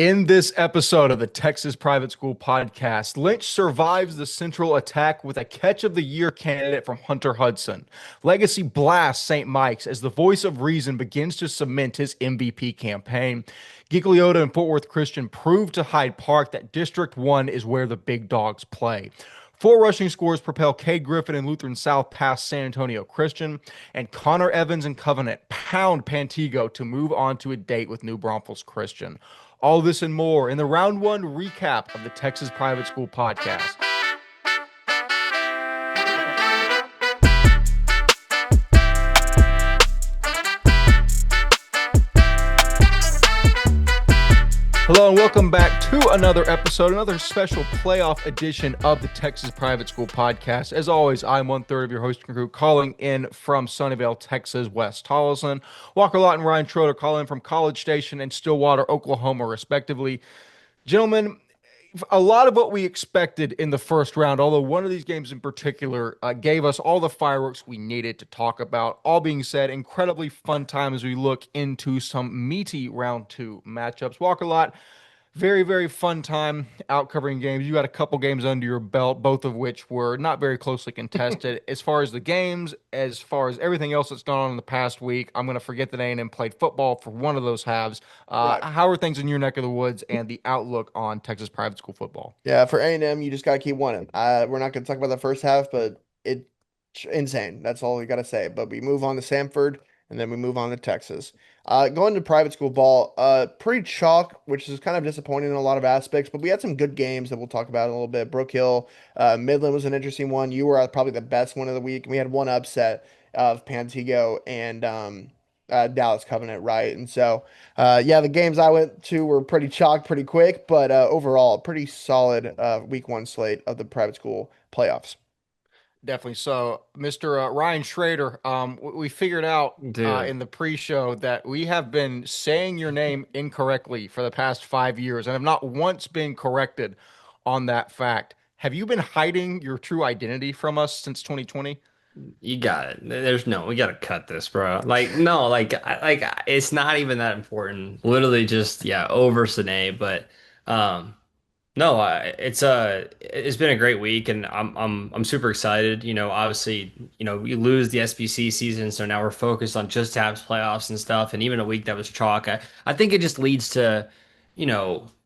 In this episode of the Texas Private School Podcast, Lynch survives the Central attack with a Catch of the Year candidate from Hunter Hudson. Legacy blasts St. Mike's as the voice of reason begins to cement his MVP campaign. Gigliotta and Fort Worth Christian prove to Hyde Park that District 1 is where the big dogs play. Four rushing scores propel Cade Griffin and Lutheran South past San Antonio Christian, and Connor Evans and Covenant pound Pantego to move on to a date with New Braunfels Christian. All this and more in the round one recap of the Texas Private School Podcast. Hello and welcome back to another episode, another special playoff edition of the Texas Private School Podcast. As always, I'm one-third of your hosting crew, calling in from Sunnyvale, Texas, Wes Tolleson. Walker Lott and Ryan Schroeder calling in from College Station and Stillwater, Oklahoma, respectively. Gentlemen, a lot of what we expected in the first round, although one of these games in particular gave us all the fireworks we needed to talk about. All being said, incredibly fun time as we look into some meaty round two matchups. Walker Lott, very, very fun time out covering games. You got a couple games under your belt, both of which were not very closely contested. As far as the games, as far as everything else that's gone on in the past week, I'm going to forget that A&M played football for one of those halves. Right. How are things in your neck of the woods and the outlook on Texas private school football? Yeah, for A&M, you just gotta keep winning. We're not gonna talk about the first half, but it's insane. That's all we gotta say. But we move on to Samford, and then we move on to Texas. Going to private school ball, pretty chalk, which is kind of disappointing in a lot of aspects. But we had some good games that we'll talk about in a little bit. Brook Hill, Midland was an interesting one. You were probably the best one of the week. We had one upset of Pantego and Dallas Covenant, right? And so. Yeah, the games I went to were pretty chalk, pretty quick, but overall, pretty solid week one slate of the private school playoffs. Definitely. So, Mr. Ryan Schroeder, we figured out Dude, in the pre-show that we have been saying your name incorrectly for the past 5 years and have not once been corrected on that fact. Have you been hiding your true identity from us since 2020? you got it. We gotta cut this, bro. Like, no, it's not even that important. Literally just, yeah, over Sine, but, um, no, it's been a great week, and I'm super excited. Obviously, we lose the SBC season, so now we're focused on just Tabs playoffs and stuff. And even a week that was chalk, I think it just leads to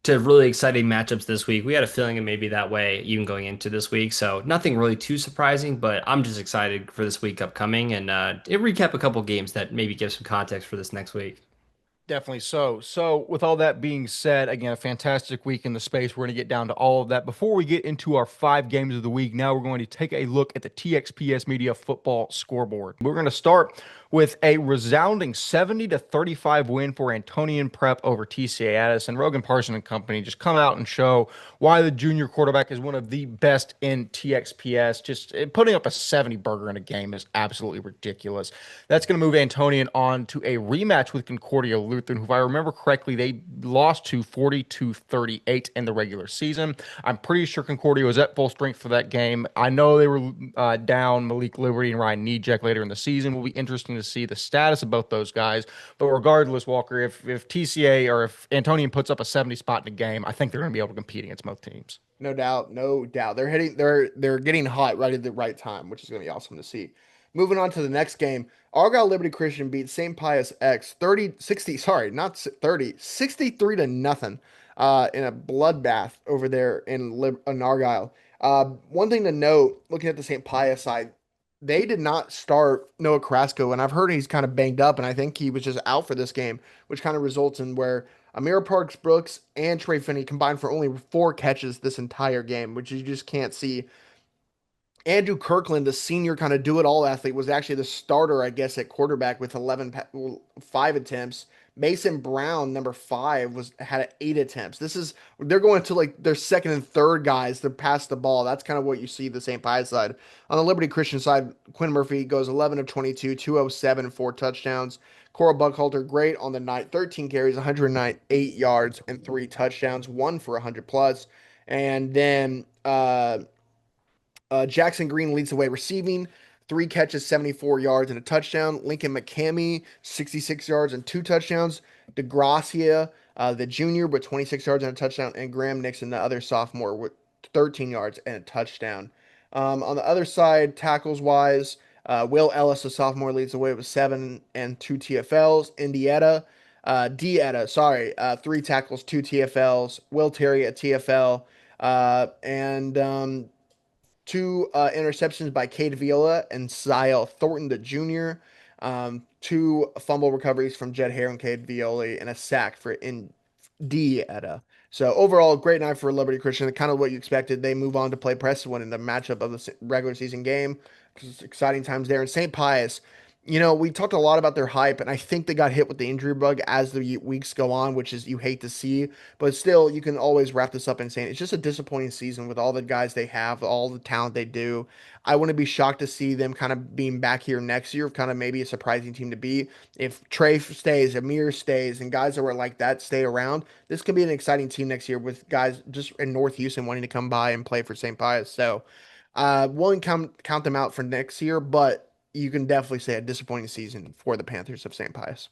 really exciting matchups this week. We had a feeling it may be that way even going into this week, so nothing really too surprising. But I'm just excited for this week upcoming, and it recap a couple games that maybe give some context for this next week. Definitely so. So, with all that being said, again, a fantastic week in the space. We're going to get down to all of that. Before we get into our 5 games of the week, now we're going to take a look at the TXPS Media football scoreboard. We're going to start with a resounding 70-35 win for Antonian Prep over TCA Addison. Rogan Parson and company just come out and show why the junior quarterback is one of the best in TXPS. Just putting up a 70 burger in a game is absolutely ridiculous. That's going to move Antonian on to a rematch with Concordia Lutheran, who, if I remember correctly, they lost to 42-38 in the regular season. I'm pretty sure Concordia was at full strength for that game. I know they were down Malik Liberty and Ryan Nejek later in the season. Will be interesting to see the status of both those guys. But regardless, Walker, if TCA or if Antonian puts up a 70 spot in a game, I think they're going to be able to compete against most teams. No doubt, no doubt. They're getting hot right at the right time, which is going to be awesome to see. Moving on to the next game, Argyle Liberty Christian beat St. Pius X 30-60, sorry, not 30, 63 to nothing in a bloodbath over there in Argyle. One thing to note, looking at the St. Pius side, they did not start Noah Carrasco, and I've heard he's kind of banged up, and I think he was just out for this game, which kind of results in where Amir Parks Brooks and Trey Finney combined for only 4 catches this entire game, which you just can't see. Andrew Kirkland, the senior kind of do-it-all athlete, was actually the starter, I guess, at quarterback with 5 attempts. Mason Brown, number 5, had 8 attempts. They're going to like their second and third guys to pass the ball. That's kind of what you see the St. Pius side. On the Liberty Christian side, Quinn Murphy goes 11 of 22, 207, 4 touchdowns. Cora Buckhalter, great on the night, 13 carries, 108 yards, and 3 touchdowns, one for 100 plus. And then Jackson Green leads the way receiving, 3 catches, 74 yards, and a touchdown. Lincoln McCamey, 66 yards and 2 touchdowns. DeGracia, the junior with 26 yards and a touchdown, and Graham Nixon, the other sophomore, with 13 yards and a touchdown. On the other side, tackles wise, Will Ellis, the sophomore, leads the way with 7 and 2 TFLs. Dieta, sorry, 3 tackles, 2 TFLs. Will Terry, a TFL, and two interceptions by Cade Viola and Sile Thornton, the junior. Two fumble recoveries from Jed Hare and Cade Viola, and a sack for Dieta. So overall, great night for Liberty Christian. Kind of what you expected. They move on to play Preston in the matchup of the regular season game. It's exciting times there. And St. Pius, we talked a lot about their hype, and I think they got hit with the injury bug as the weeks go on, which is you hate to see. But still, you can always wrap this up in saying it's just a disappointing season with all the guys they have, all the talent they do. I wouldn't be shocked to see them kind of being back here next year, kind of maybe a surprising team to be. If Trey stays, Amir stays, and guys that were like that stay around, this could be an exciting team next year with guys just in North Houston wanting to come by and play for St. Pius. So, won't count them out for next year, but you can definitely say a disappointing season for the Panthers of St. Pius.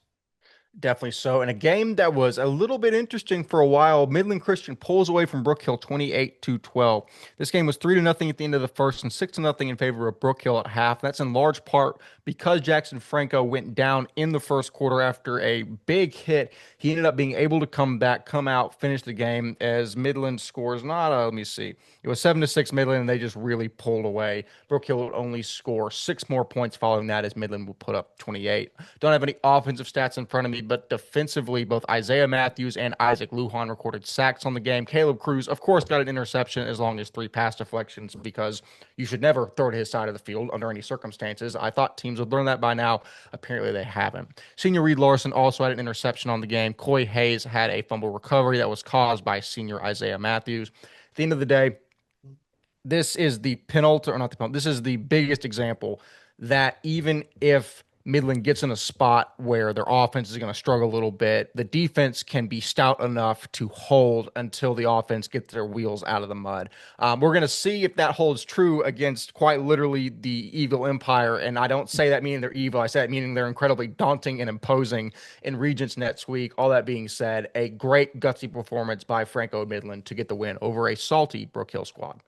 Definitely so. And a game that was a little bit interesting for a while. Midland Christian pulls away from Brook Hill 28-12. This game was 3-0 at the end of the first and 6-0 in favor of Brook Hill at half. That's in large part because Jackson Franco went down in the first quarter after a big hit. He ended up being able to come back, come out, finish the game as Midland scores not, let me see. It was 7-6 Midland, and they just really pulled away. Brook Hill would only score 6 more points following that as Midland would put up 28. Don't have any offensive stats in front of me, but defensively, both Isaiah Matthews and Isaac Lujan recorded sacks on the game. Caleb Cruz, of course, got an interception as long as 3 pass deflections because you should never throw to his side of the field under any circumstances. I thought teams would learn that by now. Apparently, they haven't. Senior Reed Larson also had an interception on the game. Coy Hayes had a fumble recovery that was caused by senior Isaiah Matthews. At the end of the day, this is the penultimate, or not the penultimate, this is the biggest example that even if Midland gets in a spot where their offense is going to struggle a little bit, the defense can be stout enough to hold until the offense gets their wheels out of the mud. We're going to see if that holds true against quite literally the Evil Empire. And I don't say that meaning they're evil. I say that meaning they're incredibly daunting and imposing in Regents next week. All that being said, a great gutsy performance by Franco Midland to get the win over a salty Brook Hill squad.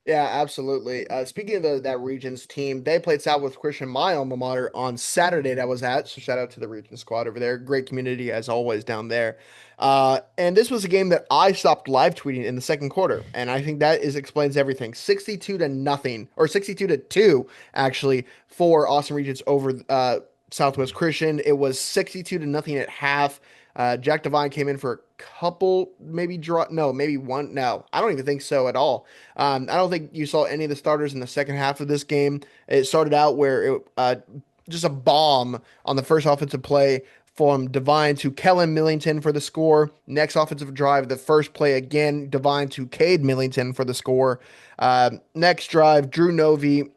Yeah, absolutely. Speaking of that Regions team, they played Southwest Christian, my alma mater, on Saturday that I was at. So shout out to the Regions squad over there. Great community as always down there. And this was a game that I stopped live tweeting in the second quarter, and I think that explains everything. 62-0, or 62-2 actually, for Austin Regents over Southwest Christian. It was 62-0 at half. Jack Devine came in for a couple, maybe one. No, I don't even think so at all. I don't think you saw any of the starters in the second half of this game. It started out where just a bomb on the first offensive play from Devine to Kellen Millington for the score. Next offensive drive, the first play again, Devine to Cade Millington for the score. Next drive, Drew Novi.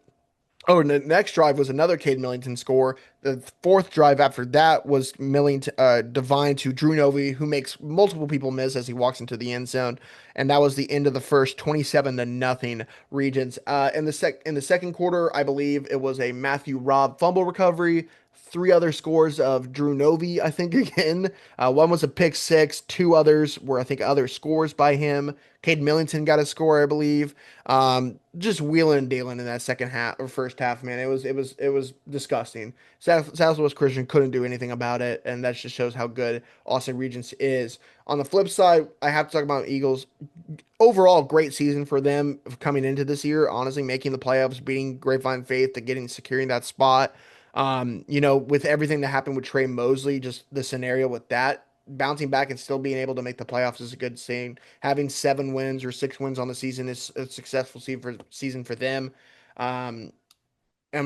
Oh, and the next drive was another Cade Millington score. The fourth drive after that was Millington, Devine to Drew Novi, who makes multiple people miss as he walks into the end zone, and that was the end of the first, 27-0 Regents. In the second quarter, I believe it was a Matthew Robb fumble recovery. Three other scores of Drew Novi, I think again. One was a pick six. Two others were, I think, other scores by him. Cade Millington got a score, I believe. Just wheeling and dealing in that second half or first half, man. It was disgusting. Southwest Christian couldn't do anything about it, and that just shows how good Austin Regents is. On the flip side, I have to talk about Eagles. Overall, great season for them coming into this year. Honestly, making the playoffs, beating Grapevine Faith, to securing that spot. With everything that happened with Trey Mosley, just the scenario with that, bouncing back and still being able to make the playoffs is a good thing. Having 7 wins or 6 wins on the season is a successful season for them. And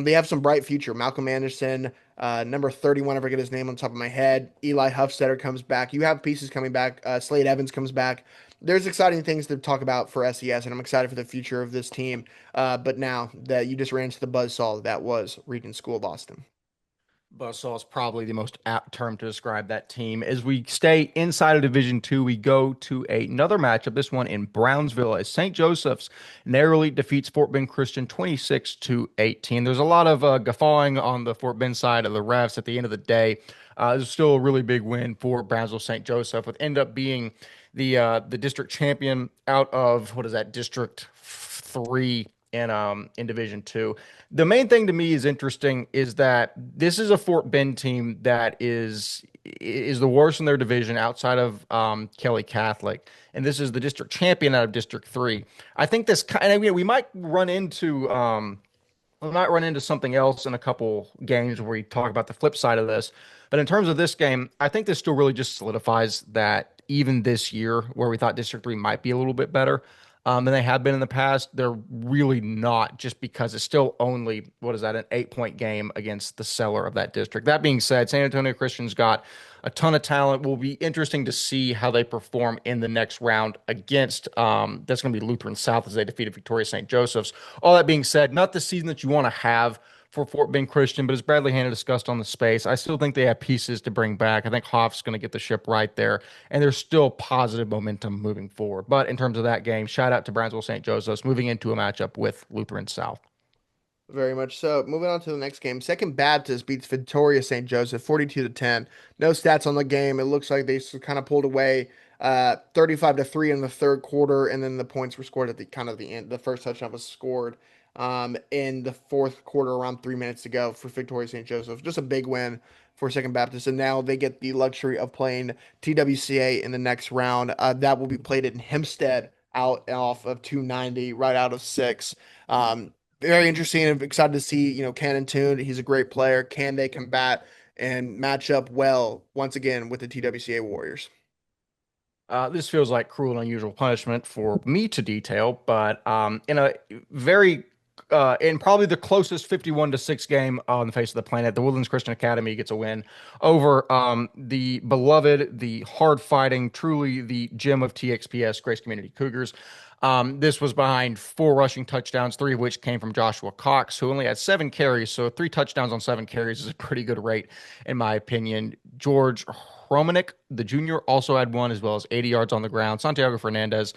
they have some bright future. Malcolm Anderson, number 31, I forget his name on top of my head. Eli Huffstetter comes back. You have pieces coming back. Slade Evans comes back. There's exciting things to talk about for SES, and I'm excited for the future of this team. But now that you just ran into the buzzsaw that was Regent School of Austin. Buzzsaw is probably the most apt term to describe that team. As we stay inside of Division Two, we go to another matchup. This one in Brownsville, as St. Joseph's narrowly defeats Fort Bend Christian 26-18. There's a lot of guffawing on the Fort Bend side of the refs. At the end of the day, it was still a really big win for Brownsville St. Joseph, with end up being the district champion out of what is that, District Three in Division Two. The main thing to me is interesting is that this is a Fort Bend team that is the worst in their division outside of Kelly Catholic, and this is the district champion out of District Three. I think this kind of, we might run into something else in a couple games where we talk about the flip side of this. But in terms of this game, I think this still really just solidifies that even this year, where we thought District 3 might be a little bit better than they have been in the past, they're really not, just because it's still only, what is that, an 8 point game against the seller of that district. That being said, San Antonio Christian's got a ton of talent. Will be interesting to see how they perform in the next round against that's going to be Lutheran South, as they defeated Victoria St. Joseph's. All that being said, not the season that you want to have for Fort Bend Christian, but as Bradley Hanna discussed on the space, I still think they have pieces to bring back. I think Hoff's going to get the ship right there, and there's still positive momentum moving forward. But in terms of that game, shout out to Brownsville St. Joseph's moving into a matchup with Lutheran South. Very much so. Moving on to the next game. Second Baptist beats Victoria St. Joseph 42-10. No stats on the game. It looks like they kind of pulled away 35-3 in the third quarter, and then the points were scored at the kind of the end. The first touchdown was scored in the fourth quarter, around 3 minutes to go for Victoria St. Joseph. Just a big win for Second Baptist, and now they get the luxury of playing TWCA in the next round. That will be played in Hempstead, out off of 290, right out of six. Very interesting and excited to see, Cannon Toon. He's a great player. Can they combat and match up well once again with the TWCA Warriors? This feels like cruel and unusual punishment for me to detail, but in a very in probably the closest 51-6 game on the face of the planet, the Woodlands Christian Academy gets a win over the beloved, the hard fighting, truly the gem of TXPS, Grace Community Cougars. This was behind 4 rushing touchdowns, 3 of which came from Joshua Cox, who only had 7 carries. So 3 touchdowns on 7 carries is a pretty good rate, in my opinion. George Romanik, the junior, also had one, as well as 80 yards on the ground. Santiago Fernandez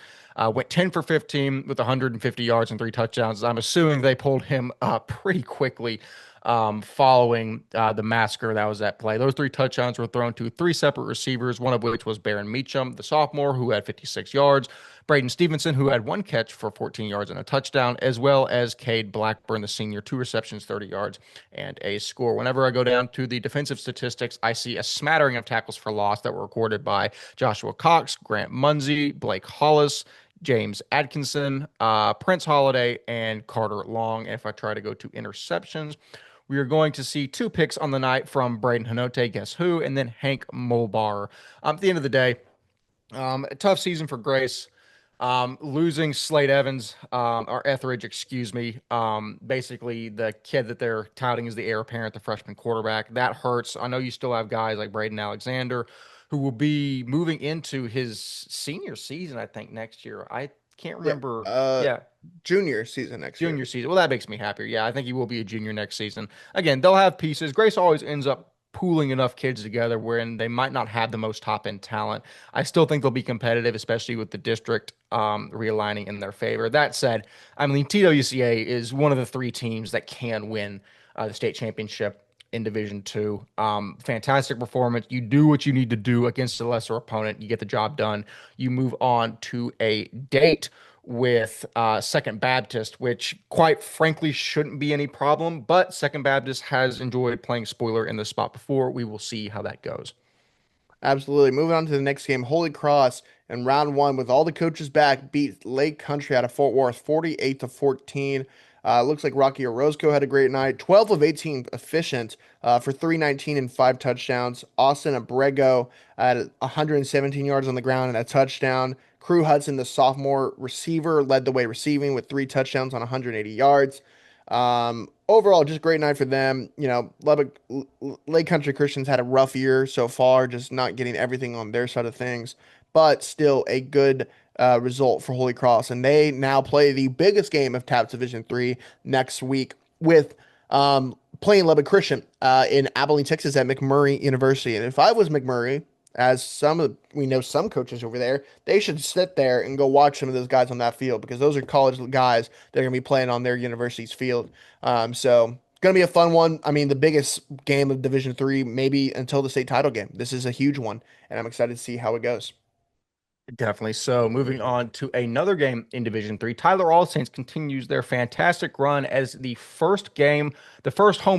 went 10 for 15 with 150 yards and 3 touchdowns. I'm assuming they pulled him pretty quickly following the massacre that was at play. Those 3 touchdowns were thrown to 3 separate receivers, one of which was Baron Meacham, the sophomore, who had 56 yards. Braden Stevenson, who had 1 catch for 14 yards and a touchdown, as well as Cade Blackburn, the senior, 2 receptions, 30 yards, and a score. Whenever I go down to the defensive statistics, I see a smattering of tackles for loss that were recorded by Joshua Cox, Grant Munsey, Blake Hollis, James Atkinson, Prince Holiday, and Carter Long. If I try to go to interceptions, we are going to see 2 picks on the night from Braden Hanote, guess who, and then Hank Mulbar. At the end of the day, a tough season for Grace. Losing Slade Evans, or Etheridge, excuse me, basically the kid that they're touting as the heir apparent, the freshman quarterback. That hurts. I know you still have guys like Braden Alexander, who will be moving into his senior season, I think, next year. I can't Yeah. remember. Uh, Yeah, Junior season next year. junior season. Well, that makes me happier. Yeah, I think he will be a junior next season. Again, they'll have pieces. Grace always ends up pooling enough kids together wherein they might not have the most top end talent. I still think they'll be competitive, especially with the district realigning in their favor. That said, I mean, TWCA is one of the 3 teams that can win the state championship in Division Two. Fantastic performance. You do what you need to do against a lesser opponent. You get the job done. You move on to a date with Second Baptist, which quite frankly shouldn't be any problem. But Second Baptist has enjoyed playing spoiler in this spot before. We will see how that goes. Absolutely. Moving on to the next game, Holy Cross in round one with all the coaches back beat Lake Country out of Fort Worth 48-14. Looks like Rocky Orozco had a great night. 12 of 18 efficient for 319 and 5 touchdowns. Austin Abrego had 117 yards on the ground and a touchdown. Crew Hudson, the sophomore receiver, led the way receiving with 3 touchdowns on 180 yards. Overall, just a great night for them. Lubbock Lake Country Christians had a rough year so far, just not getting everything on their side of things, but still a good result for Holy Cross. And they now play the biggest game of TAPS Division 3 next week with playing Lubbock Christian in Abilene, Texas at McMurray University. And if I was McMurray, as we know some coaches over there, they should sit there and go watch some of those guys on that field because those are college guys that are going to be playing on their university's field. So going to be a fun one. I mean, the biggest game of Division Three, maybe until the state title game. This is a huge one, and I'm excited to see how it goes. Definitely. So moving on to another game in Division Three, Tyler All Saints continues their fantastic run as the first home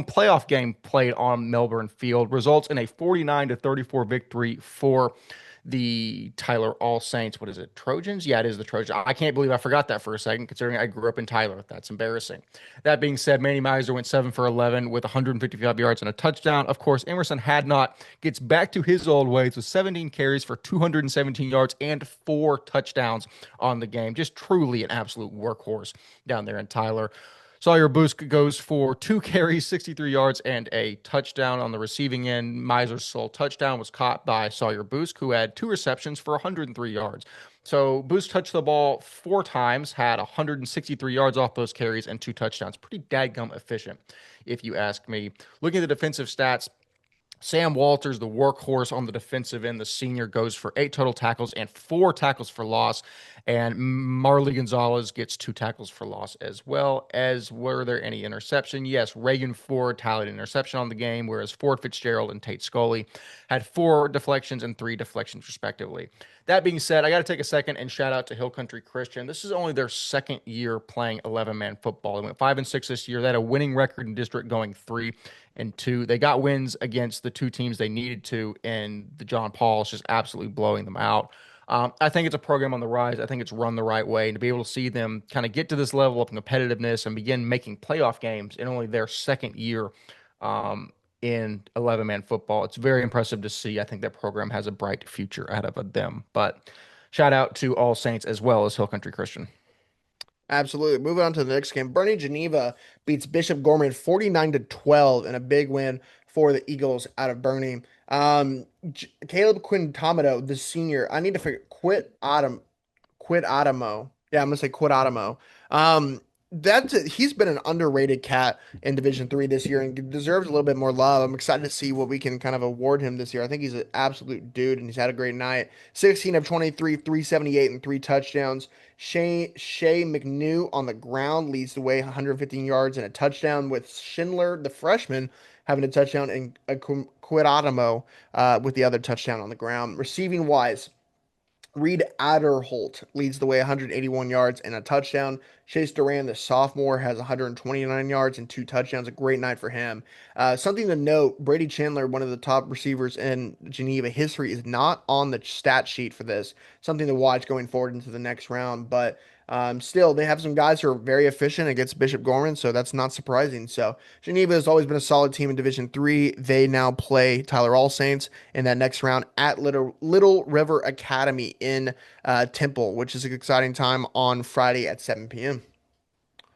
playoff game played on Melbourne Field, results in a 49-34 victory for the Tyler All Saints. What is it? Trojans? Yeah, it is the Trojans. I can't believe I forgot that for a second, considering I grew up in Tyler. That's embarrassing. That being said, Manny Miser went 7 for 11 with 155 yards and a touchdown. Of course, Emerson Hadnot gets back to his old ways with 17 carries for 217 yards and 4 touchdowns on the game. Just truly an absolute workhorse down there in Tyler. Sawyer Boosk goes for 2 carries, 63 yards, and a touchdown on the receiving end. Miser's sole touchdown was caught by Sawyer Boosk, who had 2 receptions for 103 yards. So Boosk touched the ball 4 times, had 163 yards off those carries, and 2 touchdowns. Pretty dadgum efficient, if you ask me. Looking at the defensive stats, Sam Walters, the workhorse on the defensive end, the senior, goes for 8 total tackles and 4 tackles for loss. And Marley Gonzalez gets 2 tackles for loss as well. As were there any interception? Yes, Reagan Ford tallied an interception on the game, whereas Ford Fitzgerald and Tate Scully had 4 deflections and 3 deflections, respectively. That being said, I got to take a second and shout out to Hill Country Christian. This is only their second year playing 11-man football. They went 5-6 this year. They had a winning record in district going 3-2. They got wins against the 2 teams they needed to, and the John Paul's just absolutely blowing them out. I think it's a program on the rise. I think it's run the right way. And to be able to see them kind of get to this level of competitiveness and begin making playoff games in only their second year in 11-man football, it's very impressive to see. I think that program has a bright future ahead of them. But shout out to All Saints as well as Hill Country Christian. Absolutely. Moving on to the next game. Bernie Geneva beats Bishop Gorman 49-12 in a big win for the Eagles out of Bernie. Caleb Quintamito, the senior, I need to figure Quit Adamo. Yeah, I'm gonna say Quit Adamo. He's been an underrated cat in Division Three this year and deserves a little bit more love. I'm excited to see what we can kind of award him this year. I think he's an absolute dude and he's had a great night. 16 of 23, 378 and 3 touchdowns. Shay McNew on the ground leads the way, 115 yards and a touchdown, with Schindler, the freshman, having a touchdown, and Quit Adamo with the other touchdown on the ground. Receiving wise, Reed Adderholt leads the way, 181 yards and a touchdown. Chase Duran, the sophomore, has 129 yards and 2 touchdowns. A great night for him. Something to note, Brady Chandler, one of the top receivers in Geneva history, is not on the stat sheet for this. Something to watch going forward into the next round. But still, they have some guys who are very efficient against Bishop Gorman, so that's not surprising. So Geneva has always been a solid team in Division Three. They now play Tyler All Saints in that next round at Little River Academy in Temple, which is an exciting time on Friday at 7 p.m.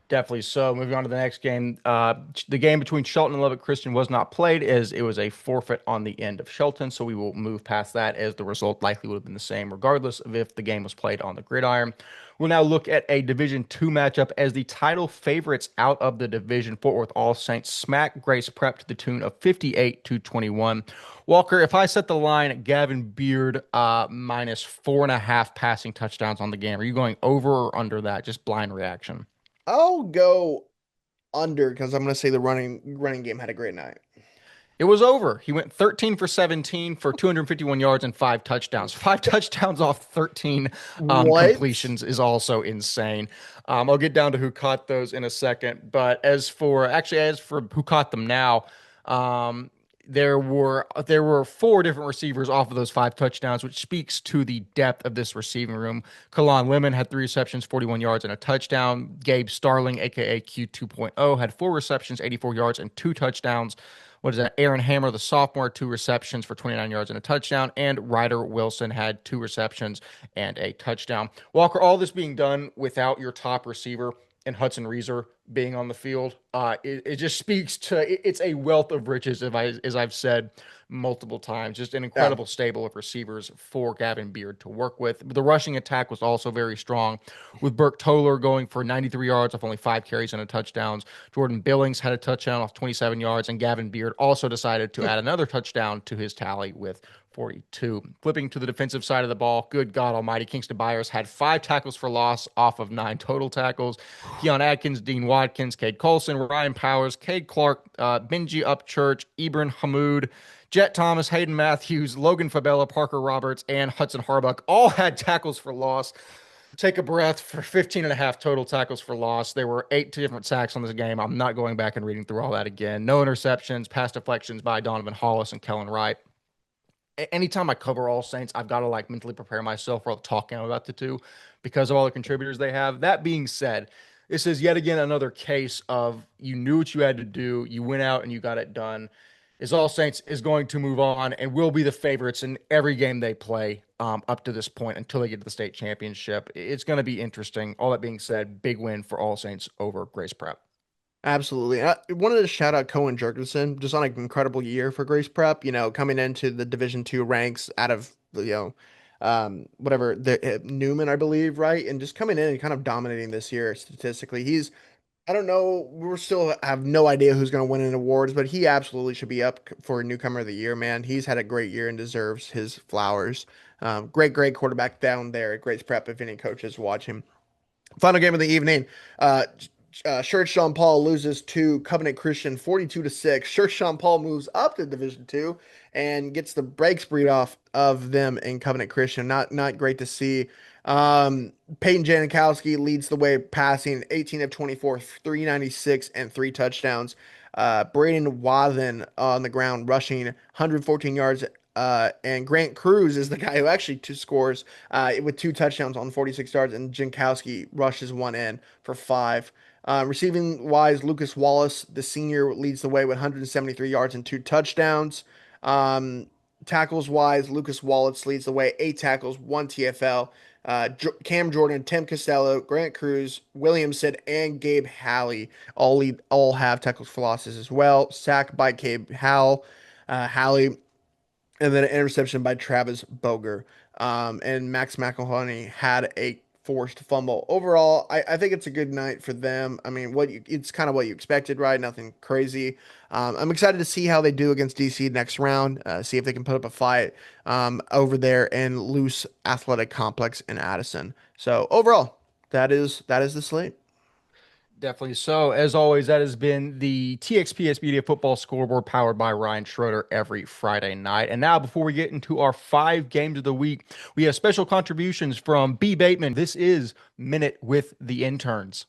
Definitely so. Moving on to the next game. The game between Shelton and Lubbock Christian was not played as it was a forfeit on the end of Shelton. So we will move past that as the result likely would have been the same regardless of if the game was played on the gridiron. We'll now look at a Division II matchup as the title favorites out of the division. Fort Worth All Saints smack Grace Prep to the tune of 58-21. Walker, if I set the line at Gavin Beard minus 4.5 passing touchdowns on the game, are you going over or under that? Just blind reaction. I'll go under because I'm going to say the running game had a great night. It was over. He went 13 for 17 for 251 yards and 5 touchdowns. 5 touchdowns off 13 What? completions is also insane. I'll get down to who caught those in a second. But as for who caught them now, there were 4 different receivers off of those 5 touchdowns, which speaks to the depth of this receiving room. Kalan Lemon had 3 receptions, 41 yards, and a touchdown. Gabe Starling, aka Q 2.0, had 4 receptions, 84 yards, and 2 touchdowns. What is that? Aaron Hammer, the sophomore, 2 receptions for 29 yards and a touchdown. And Ryder Wilson had 2 receptions and a touchdown. Walker, all this being done without your top receiver. and Hudson Reeser being on the field. It just speaks to it's a wealth of riches, as I've said multiple times. Just an Yeah. incredible stable of receivers for Gavin Beard to work with. The rushing attack was also very strong, with Burke Toller going for 93 yards off only 5 carries and a touchdowns. Jordan Billings had a touchdown off 27 yards, and Gavin Beard also decided to add another touchdown to his tally with 42. Flipping to the defensive side of the ball, good God almighty, Kingston Byers had 5 tackles for loss off of 9 total tackles. Keon Atkins, Dean Watkins, Cade Colson, Ryan Powers, Cade Clark, Benji Upchurch, Ibram Hamoud, Jet Thomas, Hayden Matthews, Logan Fabella, Parker Roberts, and Hudson Harbuck all had tackles for loss. Take a breath for 15 and a half total tackles for loss. There were 8 different sacks on this game. I'm not going back and reading through all that again. No interceptions, pass deflections by Donovan Hollis and Kellen Wright. Anytime I cover All Saints, I've got to like mentally prepare myself for talking about the two because of all the contributors they have. That being said, this is yet again another case of you knew what you had to do, you went out and you got it done. Is All Saints is going to move on and will be the favorites in every game they play up to this point until they get to the state championship. It's going to be interesting. All that being said, big win for All Saints over Grace Prep. Absolutely. I wanted to shout out Cohen Jurgensen just on an incredible year for Grace Prep, coming into the Division II ranks out of, whatever, the Newman, I believe, right? And just coming in and kind of dominating this year statistically. I don't know, we're still have no idea who's going to win in awards, but he absolutely should be up for Newcomer of the Year, man. He's had a great year and deserves his flowers. Great quarterback down there at Grace Prep if any coaches watch him. Final game of the evening. Church Sean Paul loses to Covenant Christian 42-6. Church Sean Paul moves up to Division II and gets the breaks breed off of them in Covenant Christian. Not great to see. Peyton Janikowski leads the way passing 18 of 24, 396 and 3 touchdowns. Braden Wathen on the ground rushing 114 yards. And Grant Cruz is the guy who actually scores with 2 touchdowns on 46 yards, and Jankowski rushes one in for 5. Receiving wise, Lucas Wallace, the senior, leads the way with 173 yards and 2 touchdowns. Tackles wise, Lucas Wallace leads the way, 8 tackles, 1 TFL. Cam Jordan, Tim Costello, Grant Cruz, Williamson, and Gabe Halley all have tackles for losses as well. Sack by Gabe Halley, and then an interception by Travis Boger. And Max McElhoney had a forced fumble. Overall, I think it's a good night for them. I mean, it's kind of what you expected, right? Nothing crazy. I'm excited to see how they do against DC next round. See if they can put up a fight over there in Loose Athletic Complex in Addison. So overall, that is the slate. Definitely so. As always, that has been the TXPS Media Football Scoreboard powered by Ryan Schroeder every Friday night. And now, before we get into our 5 games of the week, we have special contributions from B. Bateman. This is Minute with the Interns.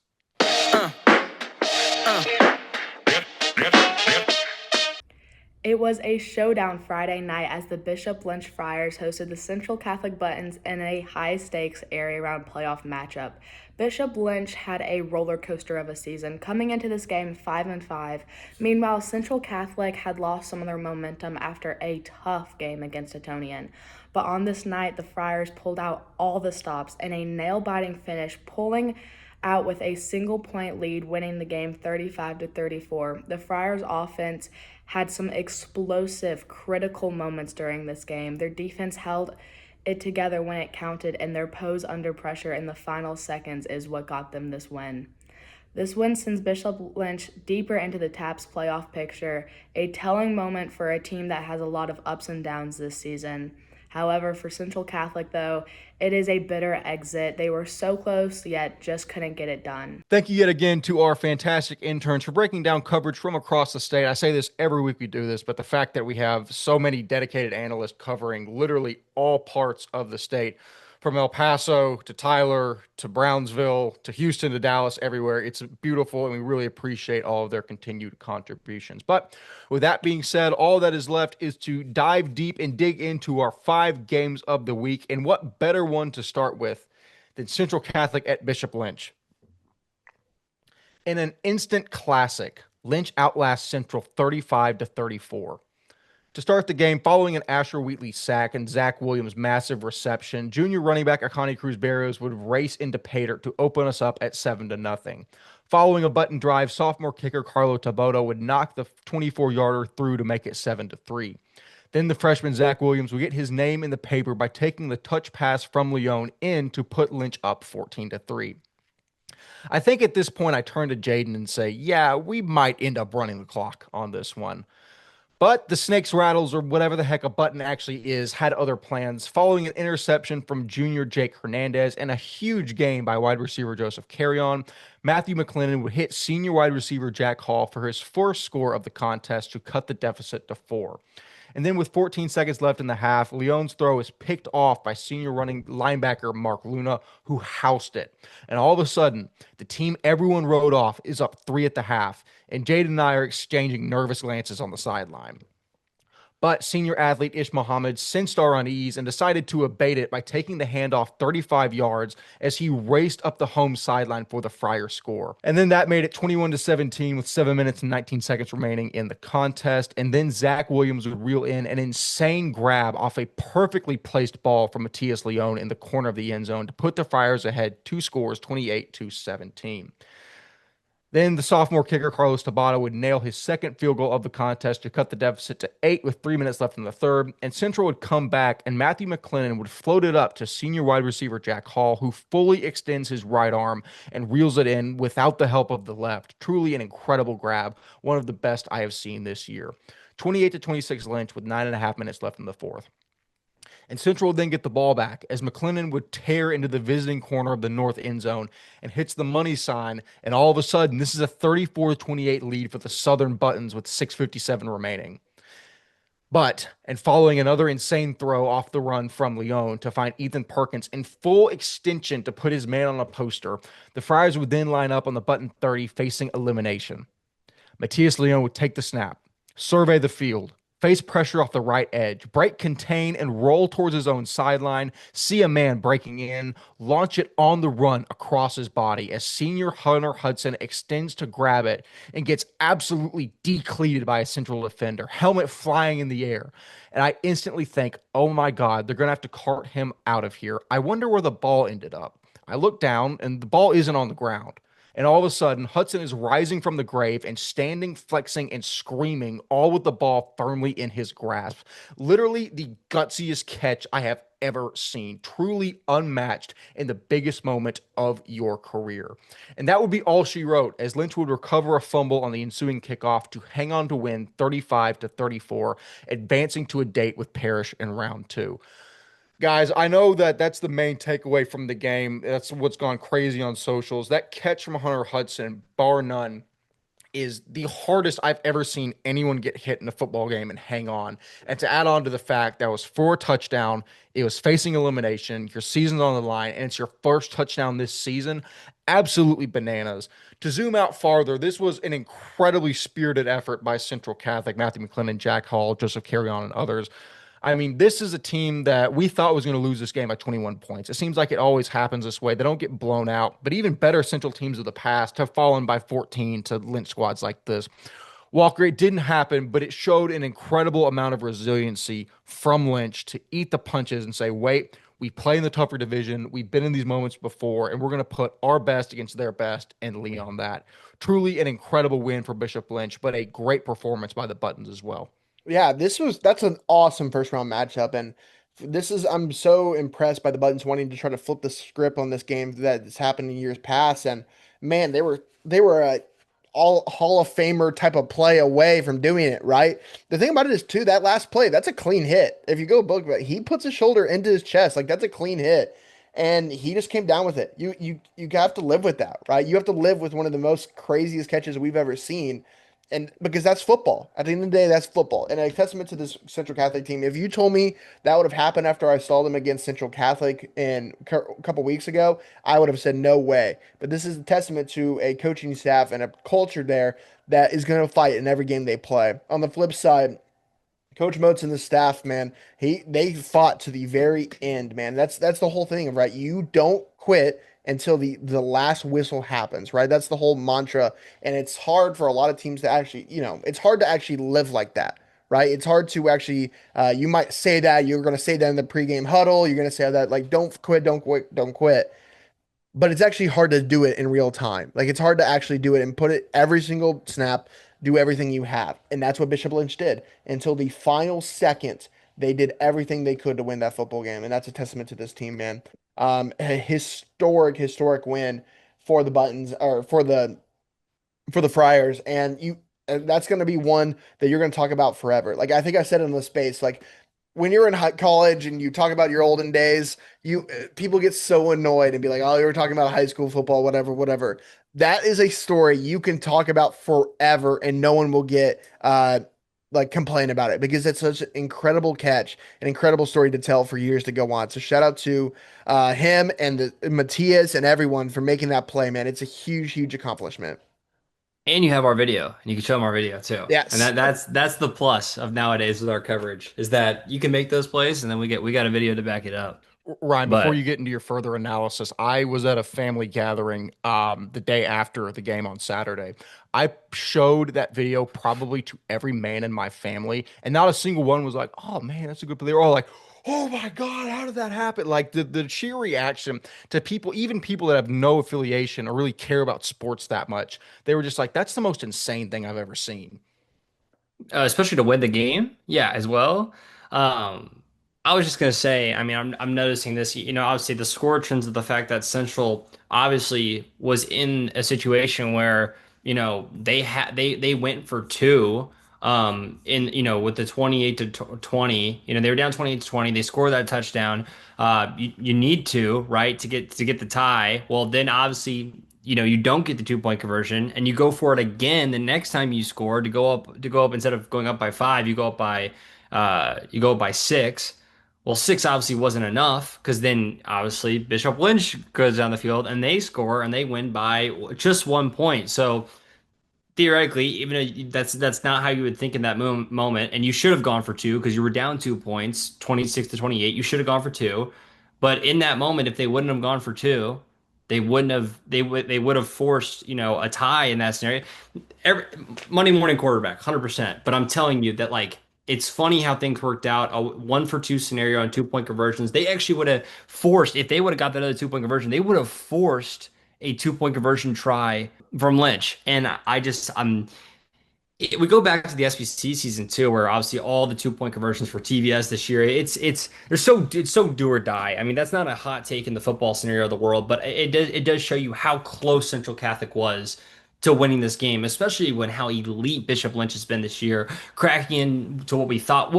It was a showdown Friday night as the Bishop Lynch Friars hosted the Central Catholic Buttons in a high-stakes area round playoff matchup. Bishop Lynch had a roller coaster of a season, coming into this game 5-5. Meanwhile, Central Catholic had lost some of their momentum after a tough game against Etonian. But on this night, the Friars pulled out all the stops in a nail-biting finish, pulling out with a single-point lead, winning the game 35-34. The Friars' offense had some explosive, critical moments during this game. Their defense held it together when it counted, and their pose under pressure in the final seconds is what got them this win. This win sends Bishop Lynch deeper into the TAPS playoff picture, a telling moment for a team that has a lot of ups and downs this season. However, for Central Catholic, though, it is a bitter exit. They were so close, yet just couldn't get it done. Thank you yet again to our fantastic interns for breaking down coverage from across the state. I say this every week we do this, but the fact that we have so many dedicated analysts covering literally all parts of the state, from El Paso to Tyler to Brownsville to Houston to Dallas, everywhere. It's beautiful, and we really appreciate all of their continued contributions. But with that being said, all that is left is to dive deep and dig into our 5 games of the week. And what better one to start with than Central Catholic at Bishop Lynch? In an instant classic, Lynch outlasts Central 35-34. To start the game, following an Asher Wheatley sack and Zach Williams' massive reception, junior running back Akani Cruz Barrios would race into Pater to open us up at 7-0. Following a button drive, sophomore kicker Carlo Taboto would knock the 24-yarder through to make it 7-3. Then the freshman Zach Williams would get his name in the paper by taking the touch pass from Leon in to put Lynch up 14-3. I think at this point I turn to Jaden and say, yeah, we might end up running the clock on this one. But the Snakes Rattles, or whatever the heck a button actually is, had other plans. Following an interception from junior Jake Hernandez and a huge gain by wide receiver Joseph Carrion, Matthew McClennan would hit senior wide receiver Jack Hall for his first score of the contest to cut the deficit to 4. And then with 14 seconds left in the half, Leon's throw is picked off by senior running linebacker Mark Luna, who housed it. And all of a sudden, the team everyone wrote off is up 3 at the half, and Jaden and I are exchanging nervous glances on the sideline. But senior athlete Ish Muhammad sensed our unease and decided to abate it by taking the handoff 35 yards as he raced up the home sideline for the Friar score. And then that made it 21-17 with 7 minutes and 19 seconds remaining in the contest. And then Zach Williams would reel in an insane grab off a perfectly placed ball from Matias Leon in the corner of the end zone to put the Friars ahead 2 scores, 28-17. Then the sophomore kicker, Carlos Tabata, would nail his second field goal of the contest to cut the deficit to 8 with 3 minutes left in the third, and Central would come back, and Matthew McClennan would float it up to senior wide receiver Jack Hall, who fully extends his right arm and reels it in without the help of the left. Truly an incredible grab, one of the best I have seen this year. 28-26 Lynch with 9.5 minutes left in the fourth. And Central would then get the ball back as McClennan would tear into the visiting corner of the north end zone and hits the money sign. And all of a sudden, this is a 34-28 lead for the Southern Buttons with 6:57 remaining. But, and following another insane throw off the run from Leon to find Ethan Perkins in full extension to put his man on a poster, the Friars would then line up on the button 30 facing elimination. Matias Leon would take the snap, survey the field, face pressure off the right edge, break, contain, and roll towards his own sideline, see a man breaking in, launch it on the run across his body as senior Hunter Hudson extends to grab it and gets absolutely decleated by a Central defender, helmet flying in the air. And I instantly think, oh my God, they're going to have to cart him out of here. I wonder where the ball ended up. I look down and the ball isn't on the ground. And all of a sudden, Hudson is rising from the grave and standing, flexing, and screaming, all with the ball firmly in his grasp. Literally the gutsiest catch I have ever seen. Truly unmatched in the biggest moment of your career. And that would be all she wrote as Lynch would recover a fumble on the ensuing kickoff to hang on to win 35-34, advancing to a date with Parrish in round 2. Guys, I know that that's the main takeaway from the game. That's what's gone crazy on socials. That catch from Hunter Hudson, bar none, is the hardest I've ever seen anyone get hit in a football game and hang on. And to add on to the fact that was for a touchdown, it was facing elimination, your season's on the line, and it's your first touchdown this season, absolutely bananas. To zoom out farther, this was an incredibly spirited effort by Central Catholic, Matthew McClennan, Jack Hall, Joseph Carrion, and others. I mean, this is a team that we thought was going to lose this game by 21 points. It seems like it always happens this way. They don't get blown out, but even better Central teams of the past have fallen by 14 to Lynch squads like this. Walker, it didn't happen, but it showed an incredible amount of resiliency from Lynch to eat the punches and say, wait, we play in the tougher division. We've been in these moments before, and we're going to put our best against their best and lean on that. Truly an incredible win for Bishop Lynch, but a great performance by the Buttons as well. Yeah, that's an awesome first round matchup. And I'm so impressed by the Buttons wanting to try to flip the script on this game that's happened in years past. And man, they were a all Hall of Famer type of play away from doing it, right? The thing about it is too, that last play, that's a clean hit. If you go look at it, he puts his shoulder into his chest, like that's a clean hit. And he just came down with it. You have to live with that, right? You have to live with one of the most craziest catches we've ever seen. And because that's football. At the end of the day, that's football. And a testament to this Central Catholic team. If you told me that would have happened after I saw them against Central Catholic a couple weeks ago, I would have said no way. But this is a testament to a coaching staff and a culture there that is going to fight in every game they play. On the flip side, Coach Moats and the staff, man, they fought to the very end, man. That's the whole thing, right? You don't quit until the last whistle happens, right? That's the whole mantra. And it's hard for a lot of teams to actually, it's hard to actually live like that, right? It's hard to actually, you might say that, you're going to say that in the pregame huddle. You're going to say that, like, don't quit, don't quit, don't quit. But it's actually hard to do it in real time. Like, it's hard to actually do it and put it every single snap, do everything you have. And that's what Bishop Lynch did until the final second. They did everything they could to win that football game. And that's a testament to this team, man. A historic win for the Buttons, or for the Friars, and that's going to be one that you're going to talk about forever. Like, I think I said in the space, like, when you're in college and you talk about your olden days, you people get so annoyed and be like, "Oh, you were talking about high school football, whatever, whatever." That is a story you can talk about forever, and no one will get like complain about it, because it's such an incredible catch, an incredible story to tell for years to go on. So shout out to him and Matthias and everyone for making that play, man. It's a huge, huge accomplishment. And you have our video, and you can show them our video too. And Yes. that's the plus of nowadays with our coverage, is that you can make those plays, and then we got a video to back it up. Ryan, before you But get into your further analysis, I was at a family gathering the day after the game on Saturday. I showed that video probably to every man in my family, and not a single one was like, "Oh man, that's a good play." They're all like, "Oh my God, how did that happen?" Like the sheer reaction to people, even people that have no affiliation or really care about sports that much, they were just like, "That's the most insane thing I've ever seen." especially to win the game, yeah, as well. Um, I was just gonna say, I mean, I'm noticing this. Obviously the score trends of the fact that Central obviously was in a situation where they went for two. In with the 28 to 20, they were down 28 to 20. They score that touchdown. You need to, right, to get the tie. Well, then obviously you don't get the 2 point conversion, and you go for it again the next time you score to go up instead of going up by five, you go up by six. Well, six obviously wasn't enough, because then obviously Bishop Lynch goes down the field and they score and they win by just 1 point. So theoretically, even though that's not how you would think in that moment, and you should have gone for two because you were down 2 points, 26 to 28. You should have gone for two, but in that moment, if they wouldn't have gone for two, they would have forced a tie in that scenario. Every Monday morning quarterback, 100%. But I'm telling you that, like, it's funny how things worked out. A 1-for-2 scenario on 2 point conversions. They actually would have forced, if they would have got that other 2 point conversion, they would have forced a 2 point conversion try from Lynch. And we go back to the SBC season too, where obviously all the 2 point conversions for TVS this year, it's so do or die. I mean, that's not a hot take in the football scenario of the world, but it does show you how close Central Catholic was to winning this game, especially when how elite Bishop Lynch has been this year, cracking into what we thought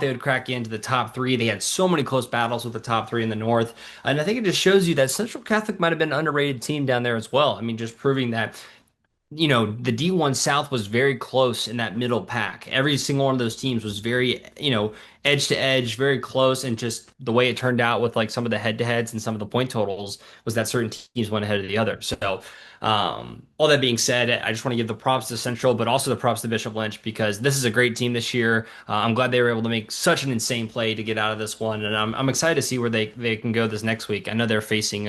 they would crack into the top three. They had so many close battles with the top three in the North, and I think it just shows you that Central Catholic might have been an underrated team down there as well. I mean, just proving that the D1 South was very close in that middle pack. Every single one of those teams was very, edge to edge, very close. And just the way it turned out with like some of the head to heads and some of the point totals was that certain teams went ahead of the other. So, all that being said, I just want to give the props to Central, but also the props to Bishop Lynch, because this is a great team this year. I'm glad they were able to make such an insane play to get out of this one. And I'm excited to see where they can go this next week. I know they're facing,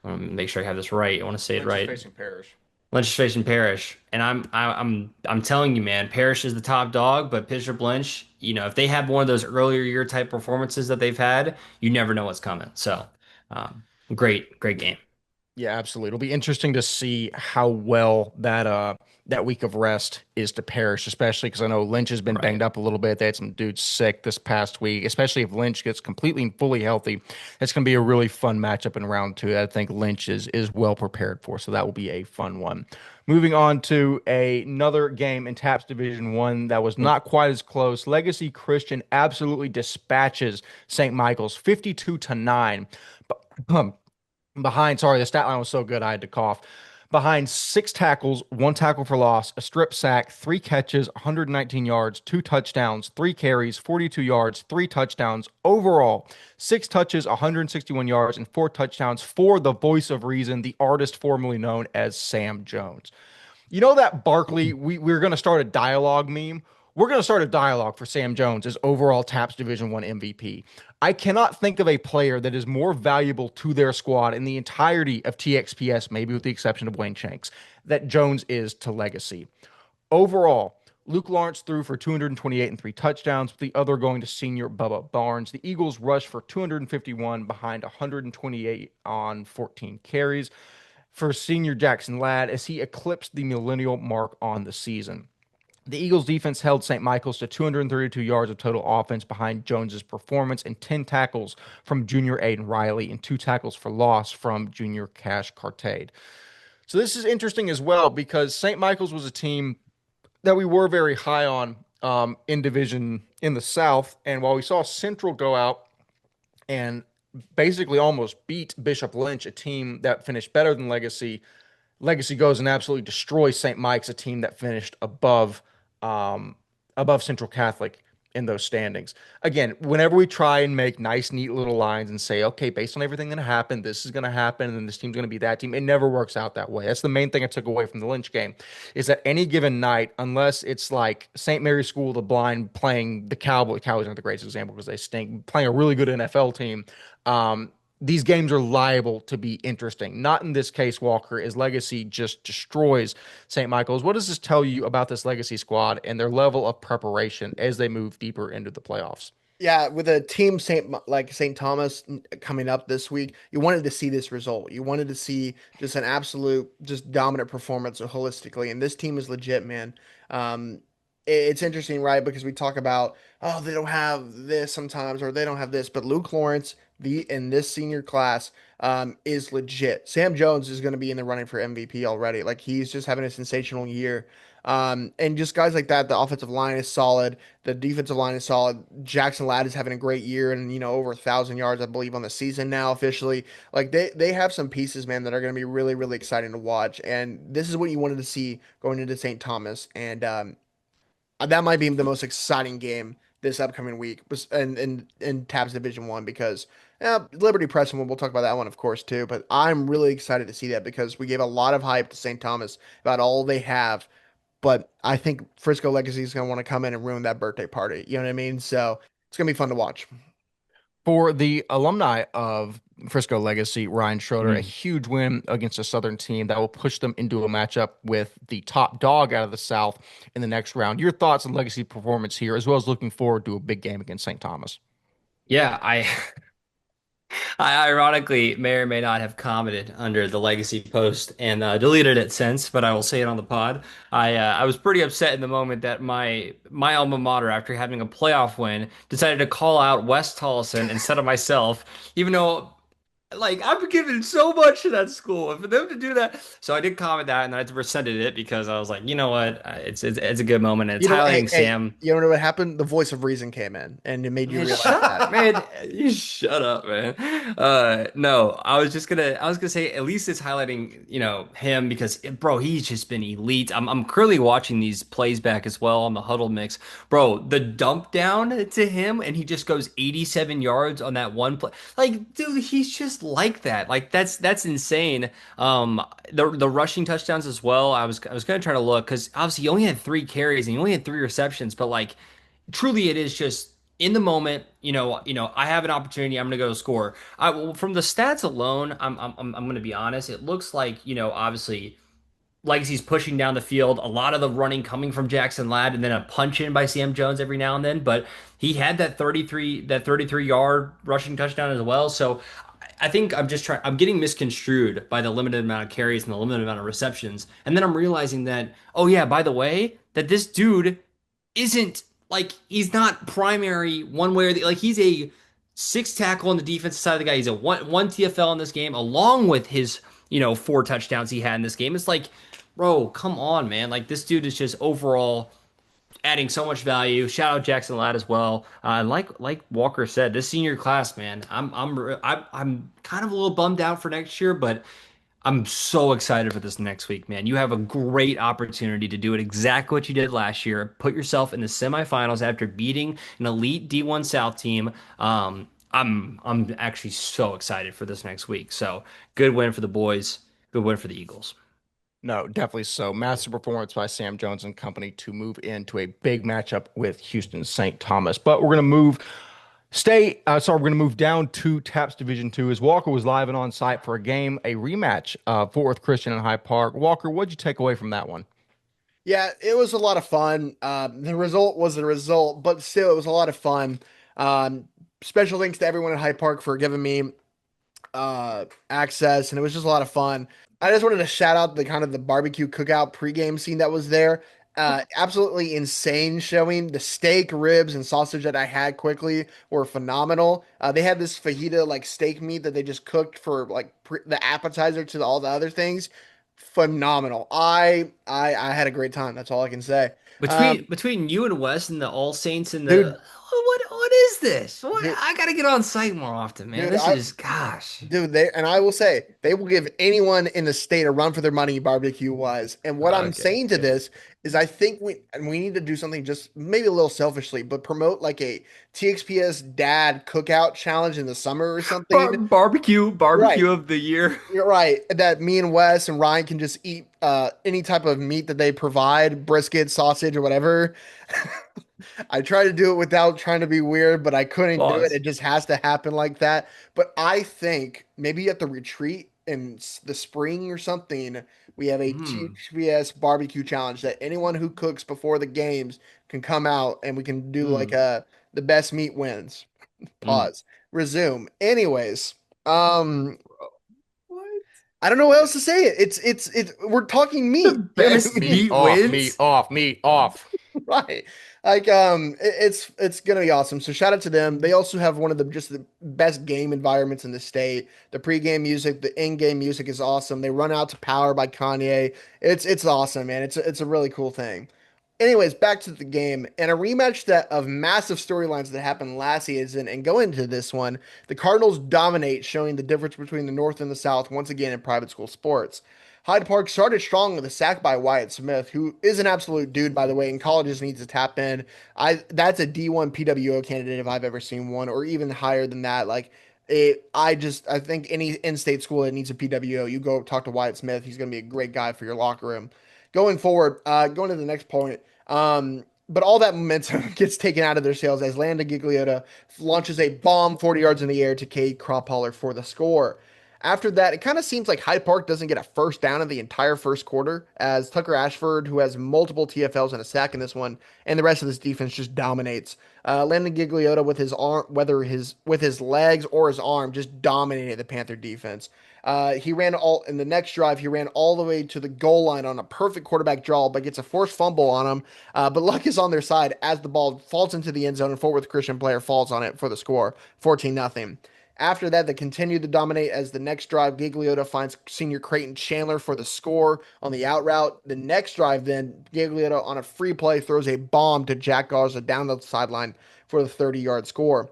make sure I have this right. I want to say it Lynch is right. facing Parrish. Legislation Parish, and I'm telling you, man, Parish is the top dog, but Bishop Lynch, if they have one of those earlier year type performances that they've had, you never know what's coming. So, great game. Yeah, absolutely. It'll be interesting to see how well that week of rest is to Parrish, especially because I know Lynch has been Right. banged up a little bit. They had some dudes sick this past week, especially if Lynch gets completely and fully healthy. It's going to be a really fun matchup in round two. I think Lynch is well prepared for, so that will be a fun one. Moving on to another game in TAPS Division One that was not quite as close. Legacy Christian absolutely dispatches St. Michael's 52-9. Behind, sorry, the stat line was so good I had to cough. Behind 6 tackles, 1 tackle for loss, a strip sack, 3 catches, 119 yards, 2 touchdowns, 3 carries, 42 yards, 3 touchdowns. Overall, 6 touches, 161 yards, and 4 touchdowns for the voice of reason, the artist formerly known as Sam Jones. You know that Barkley, we're going to start a dialogue meme. We're going to start a dialogue for Sam Jones as overall TAPS Division One MVP. I cannot think of a player that is more valuable to their squad in the entirety of TXPS, maybe with the exception of Wayne Shanks, that Jones is to Legacy. Overall, Luke Lawrence threw for 228 and 3 touchdowns, with the other going to senior Bubba Barnes. The Eagles rushed for 251 behind 128 on 14 carries for senior Jackson Ladd as he eclipsed the millennial mark on the season. The Eagles defense held St. Michael's to 232 yards of total offense behind Jones's performance and 10 tackles from junior Aiden Riley and 2 tackles for loss from junior Cash Cartade. So this is interesting as well because St. Michael's was a team that we were very high on in division in the South. And while we saw Central go out and basically almost beat Bishop Lynch, a team that finished better than Legacy, Legacy goes and absolutely destroys St. Mike's, a team that finished above Central Catholic in those standings. Again, whenever we try and make nice, neat little lines and say, okay, based on everything that happened, this is going to happen, and then this team's going to be that team, it never works out that way. That's the main thing I took away from the Lynch game, is that any given night, unless it's like St. Mary's School of the Blind playing the Cowboys, Cowboys aren't the greatest example because they stink, playing a really good NFL team, these games are liable to be interesting. Not in this case, Walker, as Legacy just destroys St. Michael's. What does this tell you about this Legacy squad and their level of preparation as they move deeper into the playoffs? Yeah, with a team St. Thomas coming up this week, you wanted to see this result. You wanted to see just an absolute, just dominant performance holistically, and this team is legit, man. It's interesting, right? Because we talk about, oh, they don't have this sometimes, or they don't have this, but Luke Lawrence, the in this senior class, is legit. Sam Jones is going to be in the running for MVP already. Like he's just having a sensational year. And just guys like that, the offensive line is solid. The defensive line is solid. Jackson Ladd is having a great year and, over 1,000 yards, I believe, on the season now officially. Like they have some pieces, man, that are going to be really, really exciting to watch. And this is what you wanted to see going into St. Thomas. And that might be the most exciting game this upcoming week in Tabs Division One because Liberty Preston, we'll talk about that one, of course, too. But I'm really excited to see that because we gave a lot of hype to St. Thomas about all they have. But I think Frisco Legacy is going to want to come in and ruin that birthday party. You know what I mean? So it's going to be fun to watch. For the alumni of Frisco Legacy, Ryan Schroeder, a huge win against a Southern team that will push them into a matchup with the top dog out of the South in the next round. Your thoughts on Legacy performance here, as well as looking forward to a big game against St. Thomas? Yeah, I ironically may or may not have commented under the legacy post and deleted it since, but I will say it on the pod. I was pretty upset in the moment that my alma mater, after having a playoff win, decided to call out Wes Tolleson instead of myself, even though like I've given so much to that school, and for them to do that, so I did comment that, and then I rescinded it because I was like, you know what, it's a good moment, and it's highlighting Sam. You know what happened? The voice of reason came in, and it made you realize that. Man, you shut up, man. No, I was gonna say at least it's highlighting, him because bro, he's just been elite. I'm currently watching these plays back as well on the huddle mix. Bro, the dump down to him and he just goes 87 yards on that one play. Like, dude, he's just like that. Like that's insane. The rushing touchdowns as well. I was gonna try to look because obviously he only had 3 carries and he only had 3 receptions, but like truly it is just in the moment, I have an opportunity, I'm gonna go score. From the stats alone, I'm gonna be honest. It looks like, obviously Legacy's pushing down the field, a lot of the running coming from Jackson Ladd, and then a punch in by Sam Jones every now and then. But he had that 33-yard rushing touchdown as well. So I think I'm getting misconstrued by the limited amount of carries and the limited amount of receptions. And then I'm realizing that, oh yeah, by the way, that this dude isn't like he's not primary one way or the like he's a 6 tackle on the defensive side of the guy. He's a one TFL in this game, along with his 4 touchdowns he had in this game. It's like, bro, come on, man. Like this dude is just overall adding so much value. Shout out Jackson Ladd as well. Like Walker said, this senior class, man, I'm kind of a little bummed out for next year, but I'm so excited for this next week, man. You have a great opportunity to do it exactly what you did last year. Put yourself in the semifinals after beating an elite D1 South team. I'm actually so excited for this next week. So good win for the boys. Good win for the Eagles. No, definitely so. Massive performance by Sam Jones and company to move into a big matchup with Houston St. Thomas. But we're going to move down to TAPS Division 2 as Walker was live and on site for a game, a rematch, Fort Worth Christian and Hyde Park. Walker, what'd you take away from that one? Yeah, it was a lot of fun. The result was the result, but still, it was a lot of fun. Um, Special thanks to everyone at Hyde Park for giving me access, and it was just a lot of fun. I just wanted to shout out the kind of the barbecue cookout pregame scene that was there. Absolutely insane showing. The steak, ribs, and sausage that I had quickly were phenomenal. They had this fajita like steak meat that they just cooked for like the appetizer to all the other things. Phenomenal. I had a great time. That's all I can say. Um, Between you and Wes and the All Saints and the dude, what is this? What dude, I gotta get on site more often, man. dude, This I is gosh. Dude, and I will say they will give anyone in the state a run for their money barbecue wise. And what I'm Okay, saying to good. this is I think we need to do something just maybe a little selfishly, but promote like a TXPS dad cookout challenge in the summer or something. Barbecue Right. of the year. You're right. That me and Wes and Ryan can just eat any type of meat that they provide, brisket, sausage, or whatever. I try to do it without trying to be weird, but I couldn't do it. Pause. It just has to happen like that. But I think maybe at the retreat in the spring or something, we have a Hmm. THPS barbecue challenge that anyone who cooks before the games can come out and we can do like Hmm. the best meat wins. Hmm. Pause. Resume. Anyways, um, What? I don't know what else to say. It's we're talking The meat. You know what I best mean? Meat meat off, meat wins? off, meat off. Right. Like it's gonna be awesome. So shout out to them. They also have one of the just the best game environments in the state. The pregame music, the in-game music is awesome. They run out to Power by Kanye. It's awesome, man. It's a really cool thing. Anyways, back to the game and a rematch that of massive storylines that happened last season and go into this one. The Cardinals dominate, showing the difference between the North and the South once again in private school sports. Hyde Park started strong with a sack by Wyatt Smith, who is an absolute dude, by the way, and colleges needs to tap in. That's a D1 PWO candidate if I've ever seen one, or even higher than that. Like I think any in-state school that needs a PWO, you go talk to Wyatt Smith. He's gonna be a great guy for your locker room. Going forward, going to the next point. But all that momentum gets taken out of their sails as Landon Gigliotta launches a bomb 40 yards in the air to Cade Cropholler for the score. After that, it kind of seems like Hyde Park doesn't get a first down in the entire first quarter, as Tucker Ashford, who has multiple TFLs and a sack in this one, and the rest of this defense just dominates. Landon Gigliotta with his arm, whether his with his legs or his arm, just dominated the Panther defense. He ran all in the next drive. He ran all the way to the goal line on a perfect quarterback draw, but gets a forced fumble on him. But luck is on their side as the ball falls into the end zone and Fort Worth Christian player falls on it for the score, 14-0. After that, they continue to dominate as the next drive, Gigliotta finds senior Creighton Chandler for the score on the out route. The next drive, then, Gigliotta on a free play throws a bomb to Jack Garza down the sideline for the 30-yard score.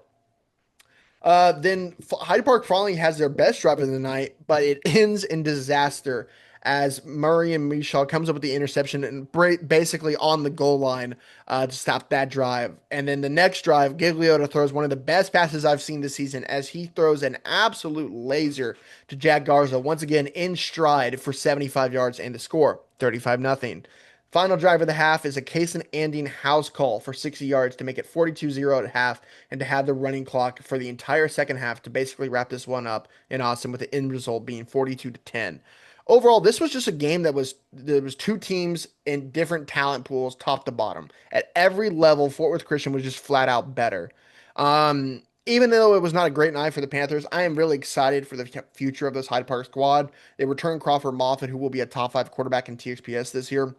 Then Hyde Park finally has their best drive of the night, but it ends in disaster as Murray and Michelle comes up with the interception and basically on the goal line to stop that drive. And then the next drive, Gigliotta throws one of the best passes I've seen this season as he throws an absolute laser to Jack Garza once again in stride for 75 yards and the score, 35-0. Final drive of the half is a Cason Andine house call for 60 yards to make it 42-0 at half and to have the running clock for the entire second half to basically wrap this one up in Austin with the end result being 42-10. Overall, this was just a game that was there was two teams in different talent pools, top to bottom. At every level, Fort Worth Christian was just flat out better. Even though it was not a great night for the Panthers, I am really excited for the future of this Hyde Park squad. They return Crawford Moffett, who will be a top five quarterback in TXPS this year,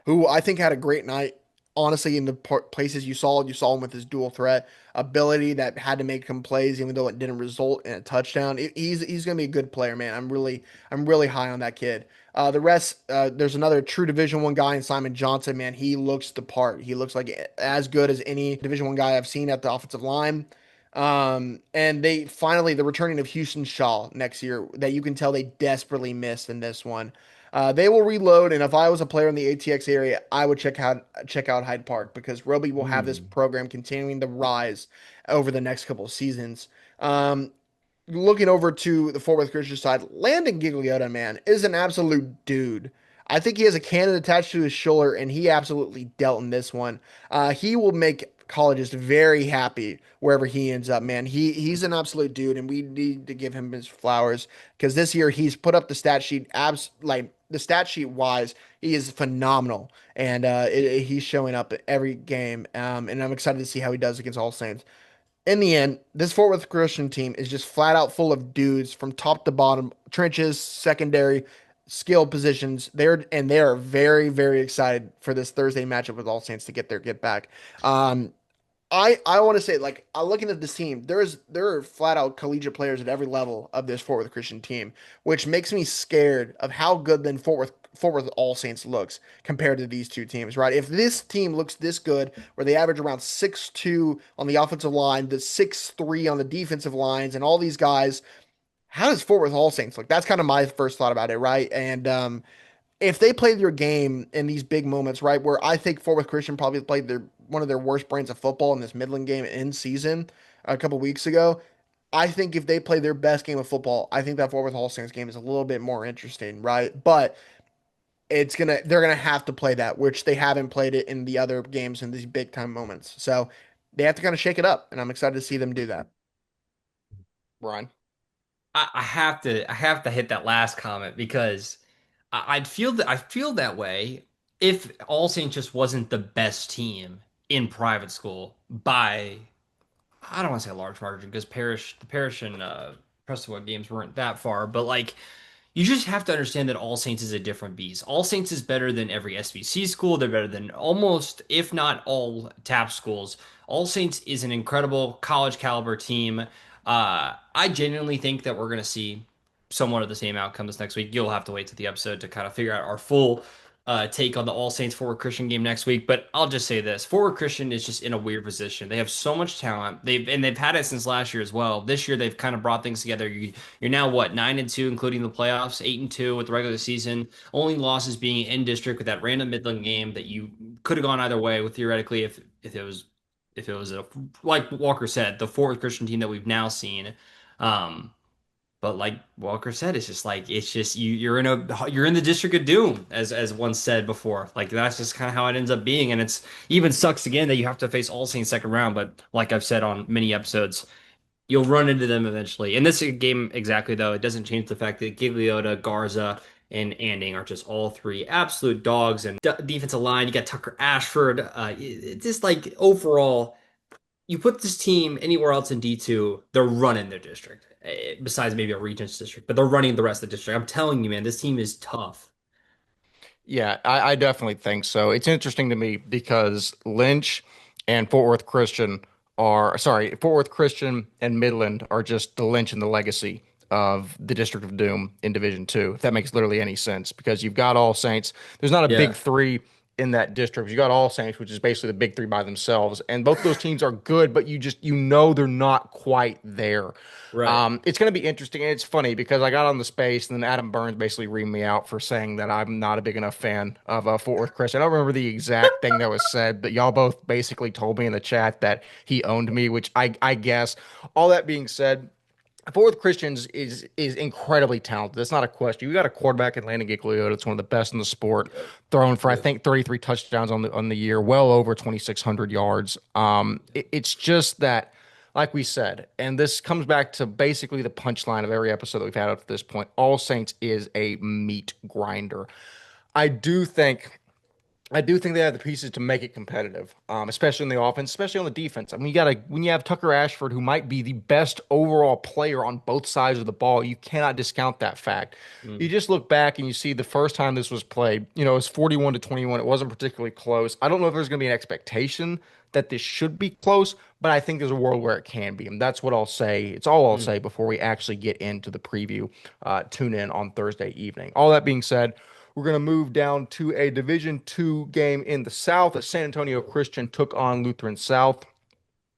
who I think had a great night. Honestly, in the places you saw him with his dual threat ability that had to make some plays, even though it didn't result in a touchdown. He's going to be a good player, man. I'm really high on that kid. The rest, there's another true Division One guy in Simon Johnson. Man, he looks the part. He looks like as good as any Division One guy I've seen at the offensive line. And they finally the returning of Houston Shaw next year that you can tell they desperately missed in this one. They will reload, and if I was a player in the ATX area, I would check out Hyde Park because Roby will have this Hmm. program continuing to rise over the next couple of seasons. Um, Looking over to the Fort Worth Christian side, Landon Gigliotta, man, is an absolute dude. I think he has a cannon attached to his shoulder, and he absolutely dealt in this one. He will make colleges very happy wherever he ends up, man. He's an absolute dude, and we need to give him his flowers because this year he's put up the stat sheet like the stat sheet wise, he is phenomenal, and he's showing up at every game. And I'm excited to see how he does against All Saints. In the end, this Fort Worth Christian team is just flat out full of dudes from top to bottom, trenches, secondary, skill positions. They are very, very excited for this Thursday matchup with All Saints to get their get back. Um, I want to say, like, looking at this team, there are flat out collegiate players at every level of this Fort Worth Christian team, which makes me scared of how good then Fort Worth All Saints looks compared to these two teams, right? If this team looks this good, where they average around 6'2" on the offensive line, the 6'3" on the defensive lines, and all these guys, how does Fort Worth All Saints look? That's kind of my first thought about it, right? And if they played their game in these big moments, right, where I think Fort Worth Christian probably played one of their worst brands of football in this Midland game in season a couple weeks ago. I think if they play their best game of football, I think that Fort Worth All Saints game is a little bit more interesting, right? But they're gonna have to play that, which they haven't played it in the other games in these big time moments. So they have to kind of shake it up, and I'm excited to see them do that. Ryan. I have to hit that last comment because I feel that way if All Saints just wasn't the best team in private school by I don't want to say a large margin because the parish and Prestonwood games weren't that far, but like you just have to understand that All Saints is a different beast. All Saints is better than every SBC school. They're better than almost, if not all, TAP schools. All Saints is an incredible college caliber team. I genuinely think that we're going to see somewhat of the same outcome this next week. You'll have to wait to the episode to kind of figure out our full take on the All Saints Forward Christian game next week. But I'll just say this: Forward Christian is just in a weird position. They have so much talent. They've had it since last year as well. This year they've kind of brought things together. You're now what 9-2, including the playoffs, 8-2 with the regular season. Only losses being in district with that random Midland game that you could have gone either way with theoretically if it was a like Walker said, the fourth Christian team that we've now seen. Um, but like Walker said, it's just you're in the District of Doom, as once said before. Like that's just kind of how it ends up being, and it's even sucks again that you have to face All Saints second round. But like I've said on many episodes, you'll run into them eventually. In this game exactly though, it doesn't change the fact that Gigliotta, Garza, and Anding are just all three absolute dogs. And defensive line, you got Tucker Ashford. Just like overall you put this team anywhere else in D2, they're running their district. Besides maybe a Regents district, but they're running the rest of the district. I'm telling you, man, this team is tough. Yeah, I definitely think so. It's interesting to me because Lynch and Fort Worth Christian and Midland are just the Lynch and the legacy of the District of Doom in Division Two. If that makes literally any sense, because you've got All Saints. There's not a big Yeah. three in that district. You got All Saints, which is basically the big three by themselves, and both those teams are good, but they're not quite there. Right. It's going to be interesting. And it's funny because I got on the space and then Adam Burns basically reamed me out for saying that I'm not a big enough fan of Fort Worth Christian. I don't remember the exact thing that was said, but y'all both basically told me in the chat that he owned me, which I guess. All that being said, Fort Worth Christians is incredibly talented. That's not a question. You got a quarterback in Landon Gigliotta. It's one of the best in the sport. Thrown for I think 33 touchdowns on the year, well over 2,600 yards. It's just that, like we said, and this comes back to basically the punchline of every episode that we've had up to this point. All Saints is a meat grinder. I do think. I do think they have the pieces to make it competitive, especially in the offense, especially on the defense. I mean, when you have Tucker Ashford, who might be the best overall player on both sides of the ball, you cannot discount that fact. You Mm. just look back and you see the first time this was played, it was 41-21. It wasn't particularly close. I don't know if there's going to be an expectation that this should be close, but I think there's a world where it can be, and that's what I'll say. It's all I'll Mm. say before we actually get into the preview. Tune in on Thursday evening. All that being said. We're going to move down to a Division II game in the South as San Antonio Christian took on Lutheran South.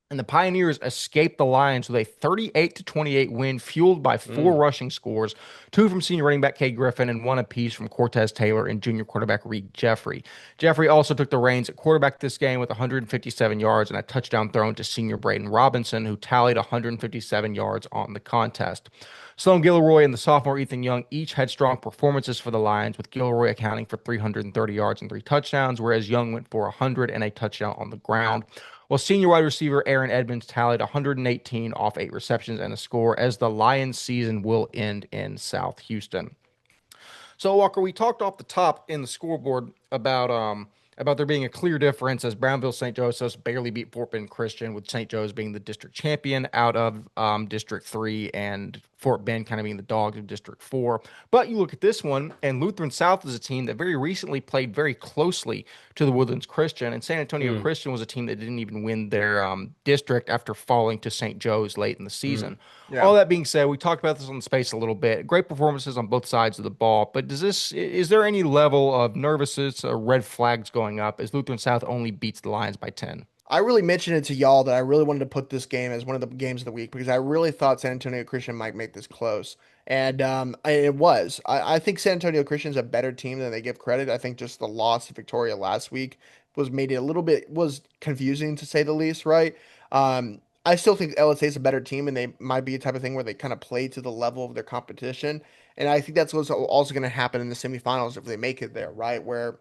And the Pioneers escaped the Lions with a 38-28 win, fueled by four Mm. rushing scores, two from senior running back Kay Griffin and one apiece from Cortez Taylor and junior quarterback Reed Jeffrey. Jeffrey also took the reins at quarterback this game with 157 yards and a touchdown thrown to senior Braden Robinson, who tallied 157 yards on the contest. Sloan Gilroy and the sophomore Ethan Young each had strong performances for the Lions, with Gilroy accounting for 330 yards and three touchdowns, whereas Young went for 100 and a touchdown on the ground. Well, senior wide receiver Aaron Edmonds tallied 118 off 8 receptions and a score as the Lions season will end in South Houston. So Walker, we talked off the top in the scoreboard about there being a clear difference as Brownville St. Joseph's barely beat Fort Bend Christian, with St. Joe's being the district champion out of District 3 and Fort Bend kind of being the dogs of District 4. But you look at this one, and Lutheran South is a team that very recently played very closely to the Woodlands Christian, and San Antonio Mm, Christian was a team that didn't even win their district after falling to St. Joe's late in the season. mm. Yeah. All that being said, we talked about this on the space a little bit. Great performances on both sides of the ball, but is there any level of nervousness or red flags going up as Lutheran South only beats the Lions by 10? I really mentioned it to y'all that I really wanted to put this game as one of the games of the week because I really thought San Antonio Christian might make this close. And it was. I think San Antonio Christian's a better team than they give credit. I think just the loss to Victoria last week was made it a little bit was confusing to say the least, right? I still think LSA is a better team, and they might be a type of thing where they kind of play to the level of their competition. And I think that's what's also going to happen in the semifinals if they make it there, right? Where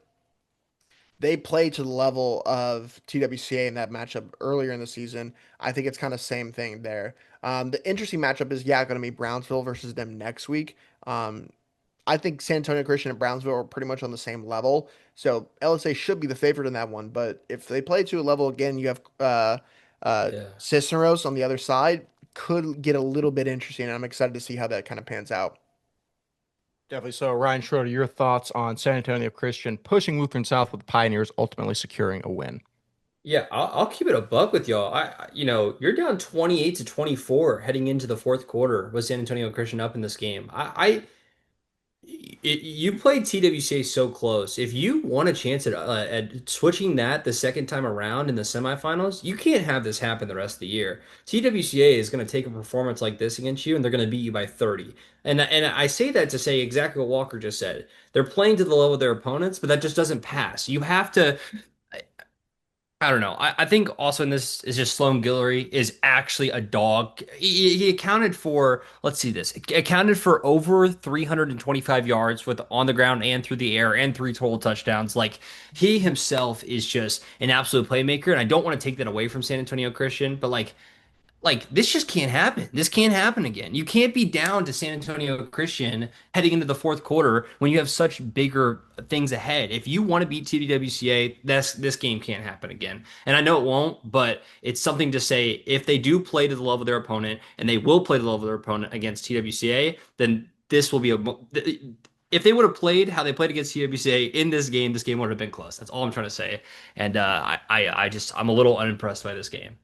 they play to the level of TWCA in that matchup earlier in the season. I think it's kind of same thing there. The interesting matchup is going to be Brownsville versus them next week. I think San Antonio Christian and Brownsville are pretty much on the same level, so LSA should be the favorite in that one. But if they play to a level again, you have Yeah. Cisneros on the other side could get a little bit interesting. And I'm excited to see how that kind of pans out. Definitely. So, Ryan Schroeder, your thoughts on San Antonio Christian pushing Lutheran South with the Pioneers ultimately securing a win? Yeah, I'll keep it a buck with y'all. You're down 28 to 24 heading into the fourth quarter with San Antonio Christian up in this game. You played TWCA so close. If you want a chance at switching that the second time around in the semifinals, you can't have this happen the rest of the year. TWCA is going to take a performance like this against you, and they're going to beat you by 30. And I say that to say exactly what Walker just said. They're playing to the level of their opponents, but that just doesn't pass. You have to. I don't know. I think also in this is just Sloan Guillory is actually a dog. He accounted for, let's see this, accounted for over 325 yards with on the ground and through the air and 3 total touchdowns. Like he himself is just an absolute playmaker. And I don't want to take that away from San Antonio Christian, but like this just can't happen. This can't happen again. You can't be down to San Antonio Christian heading into the fourth quarter when you have such bigger things ahead. If you want to beat TDWCA, this game can't happen again. And I know it won't, but it's something to say if they do play to the level of their opponent, and they will play to the level of their opponent against TWCA, then this will be if they would have played how they played against TWCA in this game would have been close. That's all I'm trying to say. And I'm a little unimpressed by this game.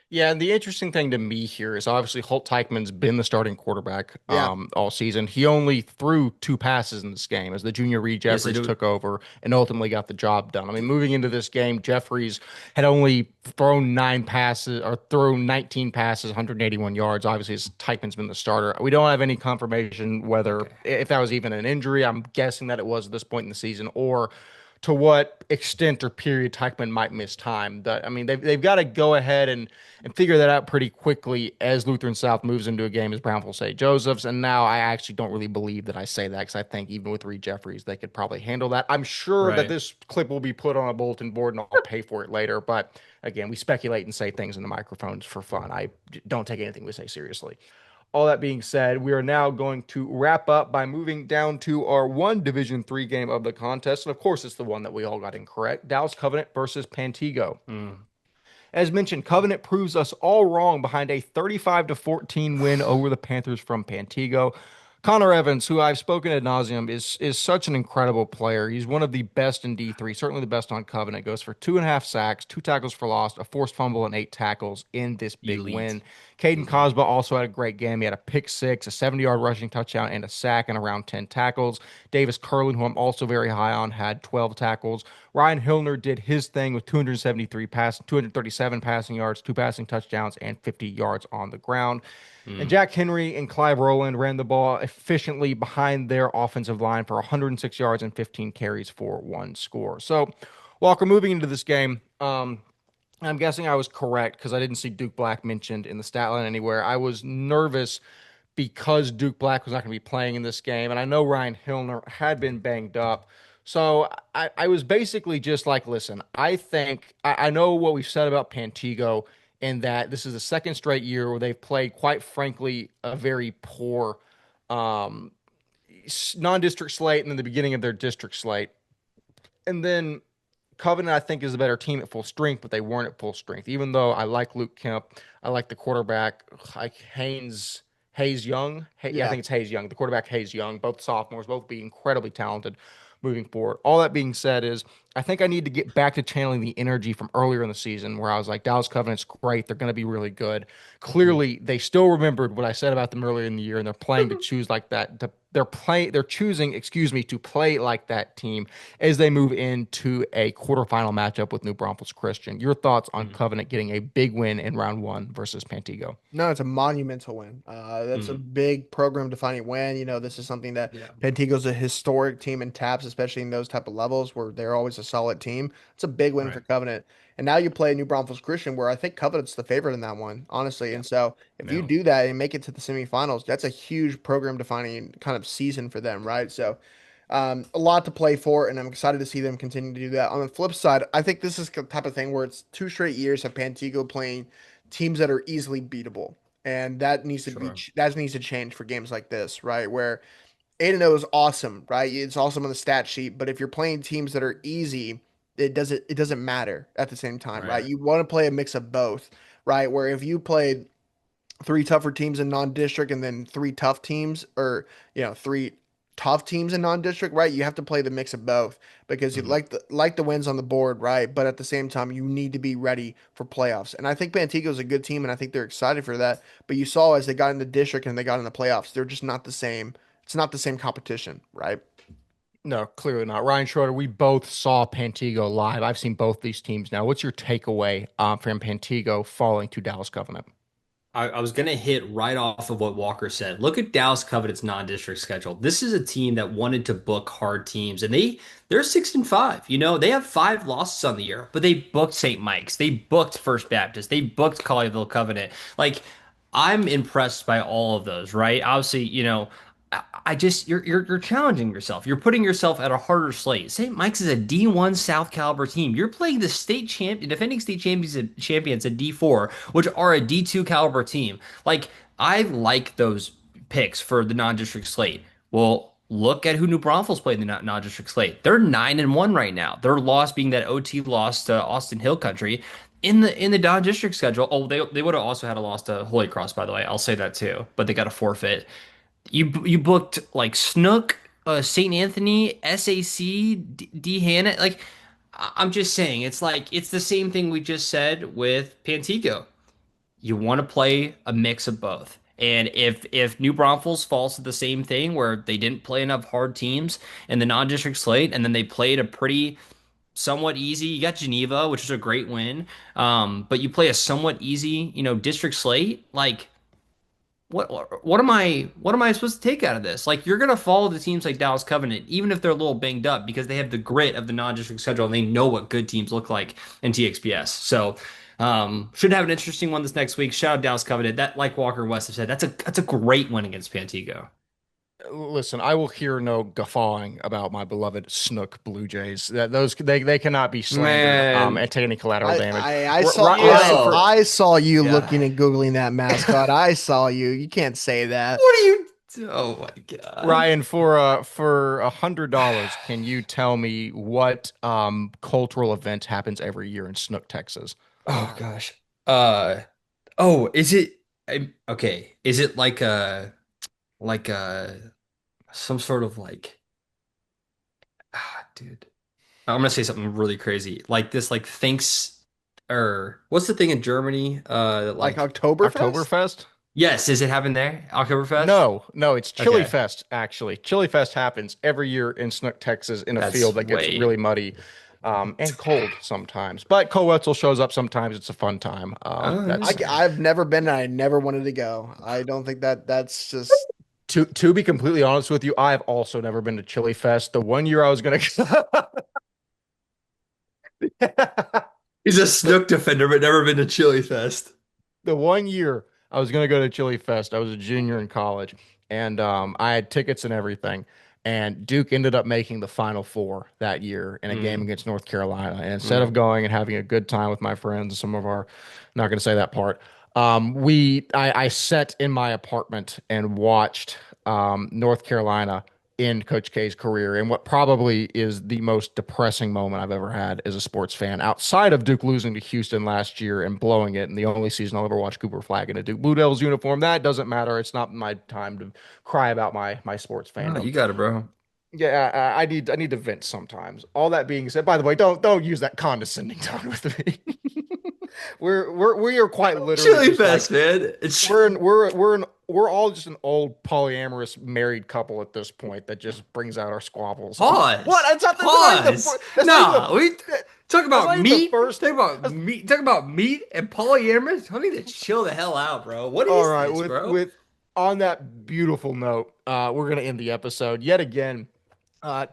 Yeah, and the interesting thing to me here is obviously Holt Teichmann's been the starting quarterback Yeah. all season. He only threw 2 passes in this game as the junior Reed Yes, I Jeffries do. took over and ultimately got the job done. I mean, moving into this game, Jeffries had only thrown 9 passes or thrown 19 passes, 181 yards. Obviously, Teichmann's been the starter. We don't have any confirmation whether Okay. if that was even an injury. I'm guessing that it was at this point in the season, or to what extent or period Teichmann might miss time. I mean, they've got to go ahead and figure that out pretty quickly as Lutheran South moves into a game as Brownville St. Joseph's. And now I actually don't really believe that I say that because I think even with Reed Jeffries, they could probably handle that. I'm sure that Right. this clip will be put on a bulletin board and I'll pay for it later. But again, we speculate and say things in the microphones for fun. I don't take anything we say seriously. All that being said, we are now going to wrap up by moving down to our one Division Three game of the contest. And of course, it's the one that we all got incorrect. Dallas Covenant versus Pantego. Mm. As mentioned, Covenant proves us all wrong behind a 35-14 win over the Panthers from Pantego. Connor Evans, who I've spoken ad nauseum, is such an incredible player. He's one of the best in D3, certainly the best on Covenant. Goes for 2.5 sacks, 2 tackles for loss, a forced fumble, and 8 tackles in this big Elite. win. Caden Mhm. Cosba also had a great game. He had a pick six, a 70-yard rushing touchdown, and a sack and around 10 tackles. Davis Curlin, who I'm also very high on, had 12 tackles. Ryan Hillner did his thing with 237 passing yards, 2 passing touchdowns, and 50 yards on the ground. And Mm. Jack Henry and Clive Rowland ran the ball efficiently behind their offensive line for 106 yards and 15 carries for 1 score. So, Walker, moving into this game, I'm guessing I was correct because I didn't see Duke Black mentioned in the stat line anywhere. I was nervous because Duke Black was not going to be playing in this game, and I know Ryan Hillner had been banged up. So I was basically just like, listen, I think I know what we've said about Pantego and that this is the second straight year where they've played, quite frankly, a very poor um, non-district slate and then the beginning of their district slate. And then Covenant, I think, is a better team at full strength, but they weren't at full strength. Even though I like Luke Kemp, I like the quarterback, like Hayes Young. Yeah, I Yeah. think it's Hayes Young. The quarterback Hayes Young, both sophomores, both be incredibly talented moving forward. All that being said, is I think I need to get back to channeling the energy from earlier in the season where I was like, Dallas Covenant's great. They're going to be really good. Clearly, they still remembered what I said about them earlier in the year, and they're playing to choose like that. They're choosing, excuse me, to play like that team as they move into a quarterfinal matchup with New Braunfels Christian. Your thoughts on Mm, Covenant getting a big win in round one versus Pantego? No, it's a monumental win. That's a mm, big program defining win. This is something that yeah, Pantego's a historic team in TAPS, especially in those type of levels where they're always a solid team. It's a big win for right. Covenant. And now you play New Braunfels Christian, where I think Covenant's the favorite in that one, honestly. Yeah. And so if you No, do that and make it to the semifinals, that's a huge program defining kind of season for them, right? So a lot to play for, and I'm excited to see them continue to do that. On the flip side, I think this is the type of thing where it's 2 straight years of Pantego playing teams that are easily beatable, and sure. that needs to change for games like this, right? Where 8-0 is awesome, right? It's awesome on the stat sheet, but if you're playing teams that are easy, it doesn't matter at the same time, right? Right. You want to play a mix of both, right? Where if you played three tougher teams in non-district and then three tough teams, or three tough teams in non-district, right? You have to play the mix of both because you Mhm. like the wins on the board, right? But at the same time, you need to be ready for playoffs. And I think Pantego is a good team, and I think they're excited for that. But you saw as they got in the district and they got in the playoffs, they're just not the same. It's not the same competition, right? No, clearly not. Ryan Schroeder, we both saw Pantego live. I've seen both these teams now. What's your takeaway from Pantego falling to Dallas Covenant? I was going to hit right off of what Walker said. Look at Dallas Covenant's non-district schedule. This is a team that wanted to book hard teams, and they're 6-5. They have 5 losses on the year, but they booked St. Mike's, they booked First Baptist, they booked Colleyville Covenant. Like, I'm impressed by all of those, right? Obviously, I just you're challenging yourself. You're putting yourself at a harder slate. St. Mike's is a D1 South caliber team. You're playing the defending state champions at D4, which are a D2 caliber team. Like, I like those picks for the non-district slate. Well, look at who New Braunfels played in the non-district slate. They're 9-1 right now. Their loss being that OT loss to Austin Hill Country in the non-district schedule. Oh, they would have also had a loss to Holy Cross, by the way. I'll say that too, but they got a forfeit. You booked like Snook, St. Anthony, SAC, D Hannah. Like, I'm just saying, it's like it's the same thing we just said with Pantego. You want to play a mix of both. And if New Braunfels falls to the same thing where they didn't play enough hard teams in the non-district slate, and then they played a pretty somewhat easy. You got Geneva, which is a great win, but you play a somewhat easy, district slate. Like, what am I supposed to take out of this? Like, you're gonna follow the teams like Dallas Covenant, even if they're a little banged up, because they have the grit of the non-district schedule and they know what good teams look like in TXPS. So, should have an interesting one this next week. Shout out Dallas Covenant. That, like Walker and West have said, that's a great win against Pantego. Listen, I will hear no guffawing about my beloved Snook Blue Jays. That those they cannot be slandered Man, and take any collateral I, damage. I saw Ryan, for I saw you yeah. looking and googling that mascot. I saw you. You can't say that. What are you? Oh my God. Ryan, for $100, can you tell me what cultural event happens every year in Snook, Texas? Oh gosh. Uh. Oh, is it? Okay. Is it like some sort of like? Dude. I'm gonna say something really crazy. Like this, like thanks or what's the thing in Germany? Like Like Oktoberfest? Oktoberfest? yes, does it happen there? Oktoberfest? No, no, it's Chili Okay, Fest, actually. Chili Fest happens every year in Snook, Texas, in a that's field that gets way. really muddy and cold sometimes. But Coe Wetzel shows up sometimes. It's a fun time. Uh, I've never been and I never wanted to go. I don't think that's just To be completely honest with you, I've also never been to Chili Fest. The one year I was gonna he's a Snook defender, but never been to Chili Fest. the one year I was gonna go to Chili Fest, I was a junior in college, and I had tickets and everything. And Duke ended up making the Final Four that year in a game against North Carolina. And instead of going and having a good time with my friends and some of our, not going to say that part, I sat in my apartment and watched North Carolina end Coach K's career in what probably is the most depressing moment I've ever had as a sports fan, outside of Duke losing to Houston last year and blowing it, and the only season I'll ever watch Cooper Flag in a Duke Blue Devils uniform. That doesn't matter. It's not my time to cry about my sports Oh, fandom. you got it, bro. Yeah, I need to vent sometimes. All that being said, by the way, don't use that condescending tone with me. We are quite literally Chili just like, Fest, man. It's we're all just an old polyamorous married couple at this point that just brings out our squabbles. pause. What? That's not Pause. that's not No, we talk about not even the meat. first- Talk about meat. Talk about meat and polyamorous. I need to chill the hell out, bro. What is all right, this, bro? with on that beautiful note, we're gonna end the episode yet again.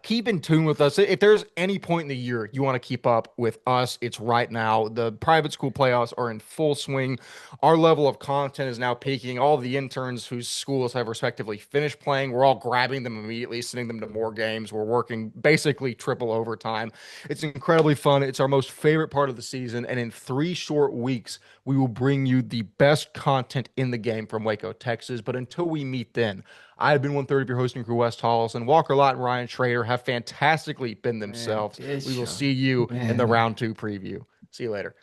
Keep in tune with us. If there's any point in the year you want to keep up with us, it's right now. The private school playoffs are in full swing. Our level of content is now peaking. All the interns whose schools have respectively finished playing, we're all grabbing them immediately, sending them to more games. We're working basically triple overtime. It's incredibly fun. It's our most favorite part of the season. And in 3 short weeks, we will bring you the best content in the game from Waco, Texas. But until we meet then, I have been 1/3 of your hosting crew, Wes Tolleson. Walker Lott and Ryan Schroeder have fantastically been themselves. We will see you in the round 2 preview. See you later.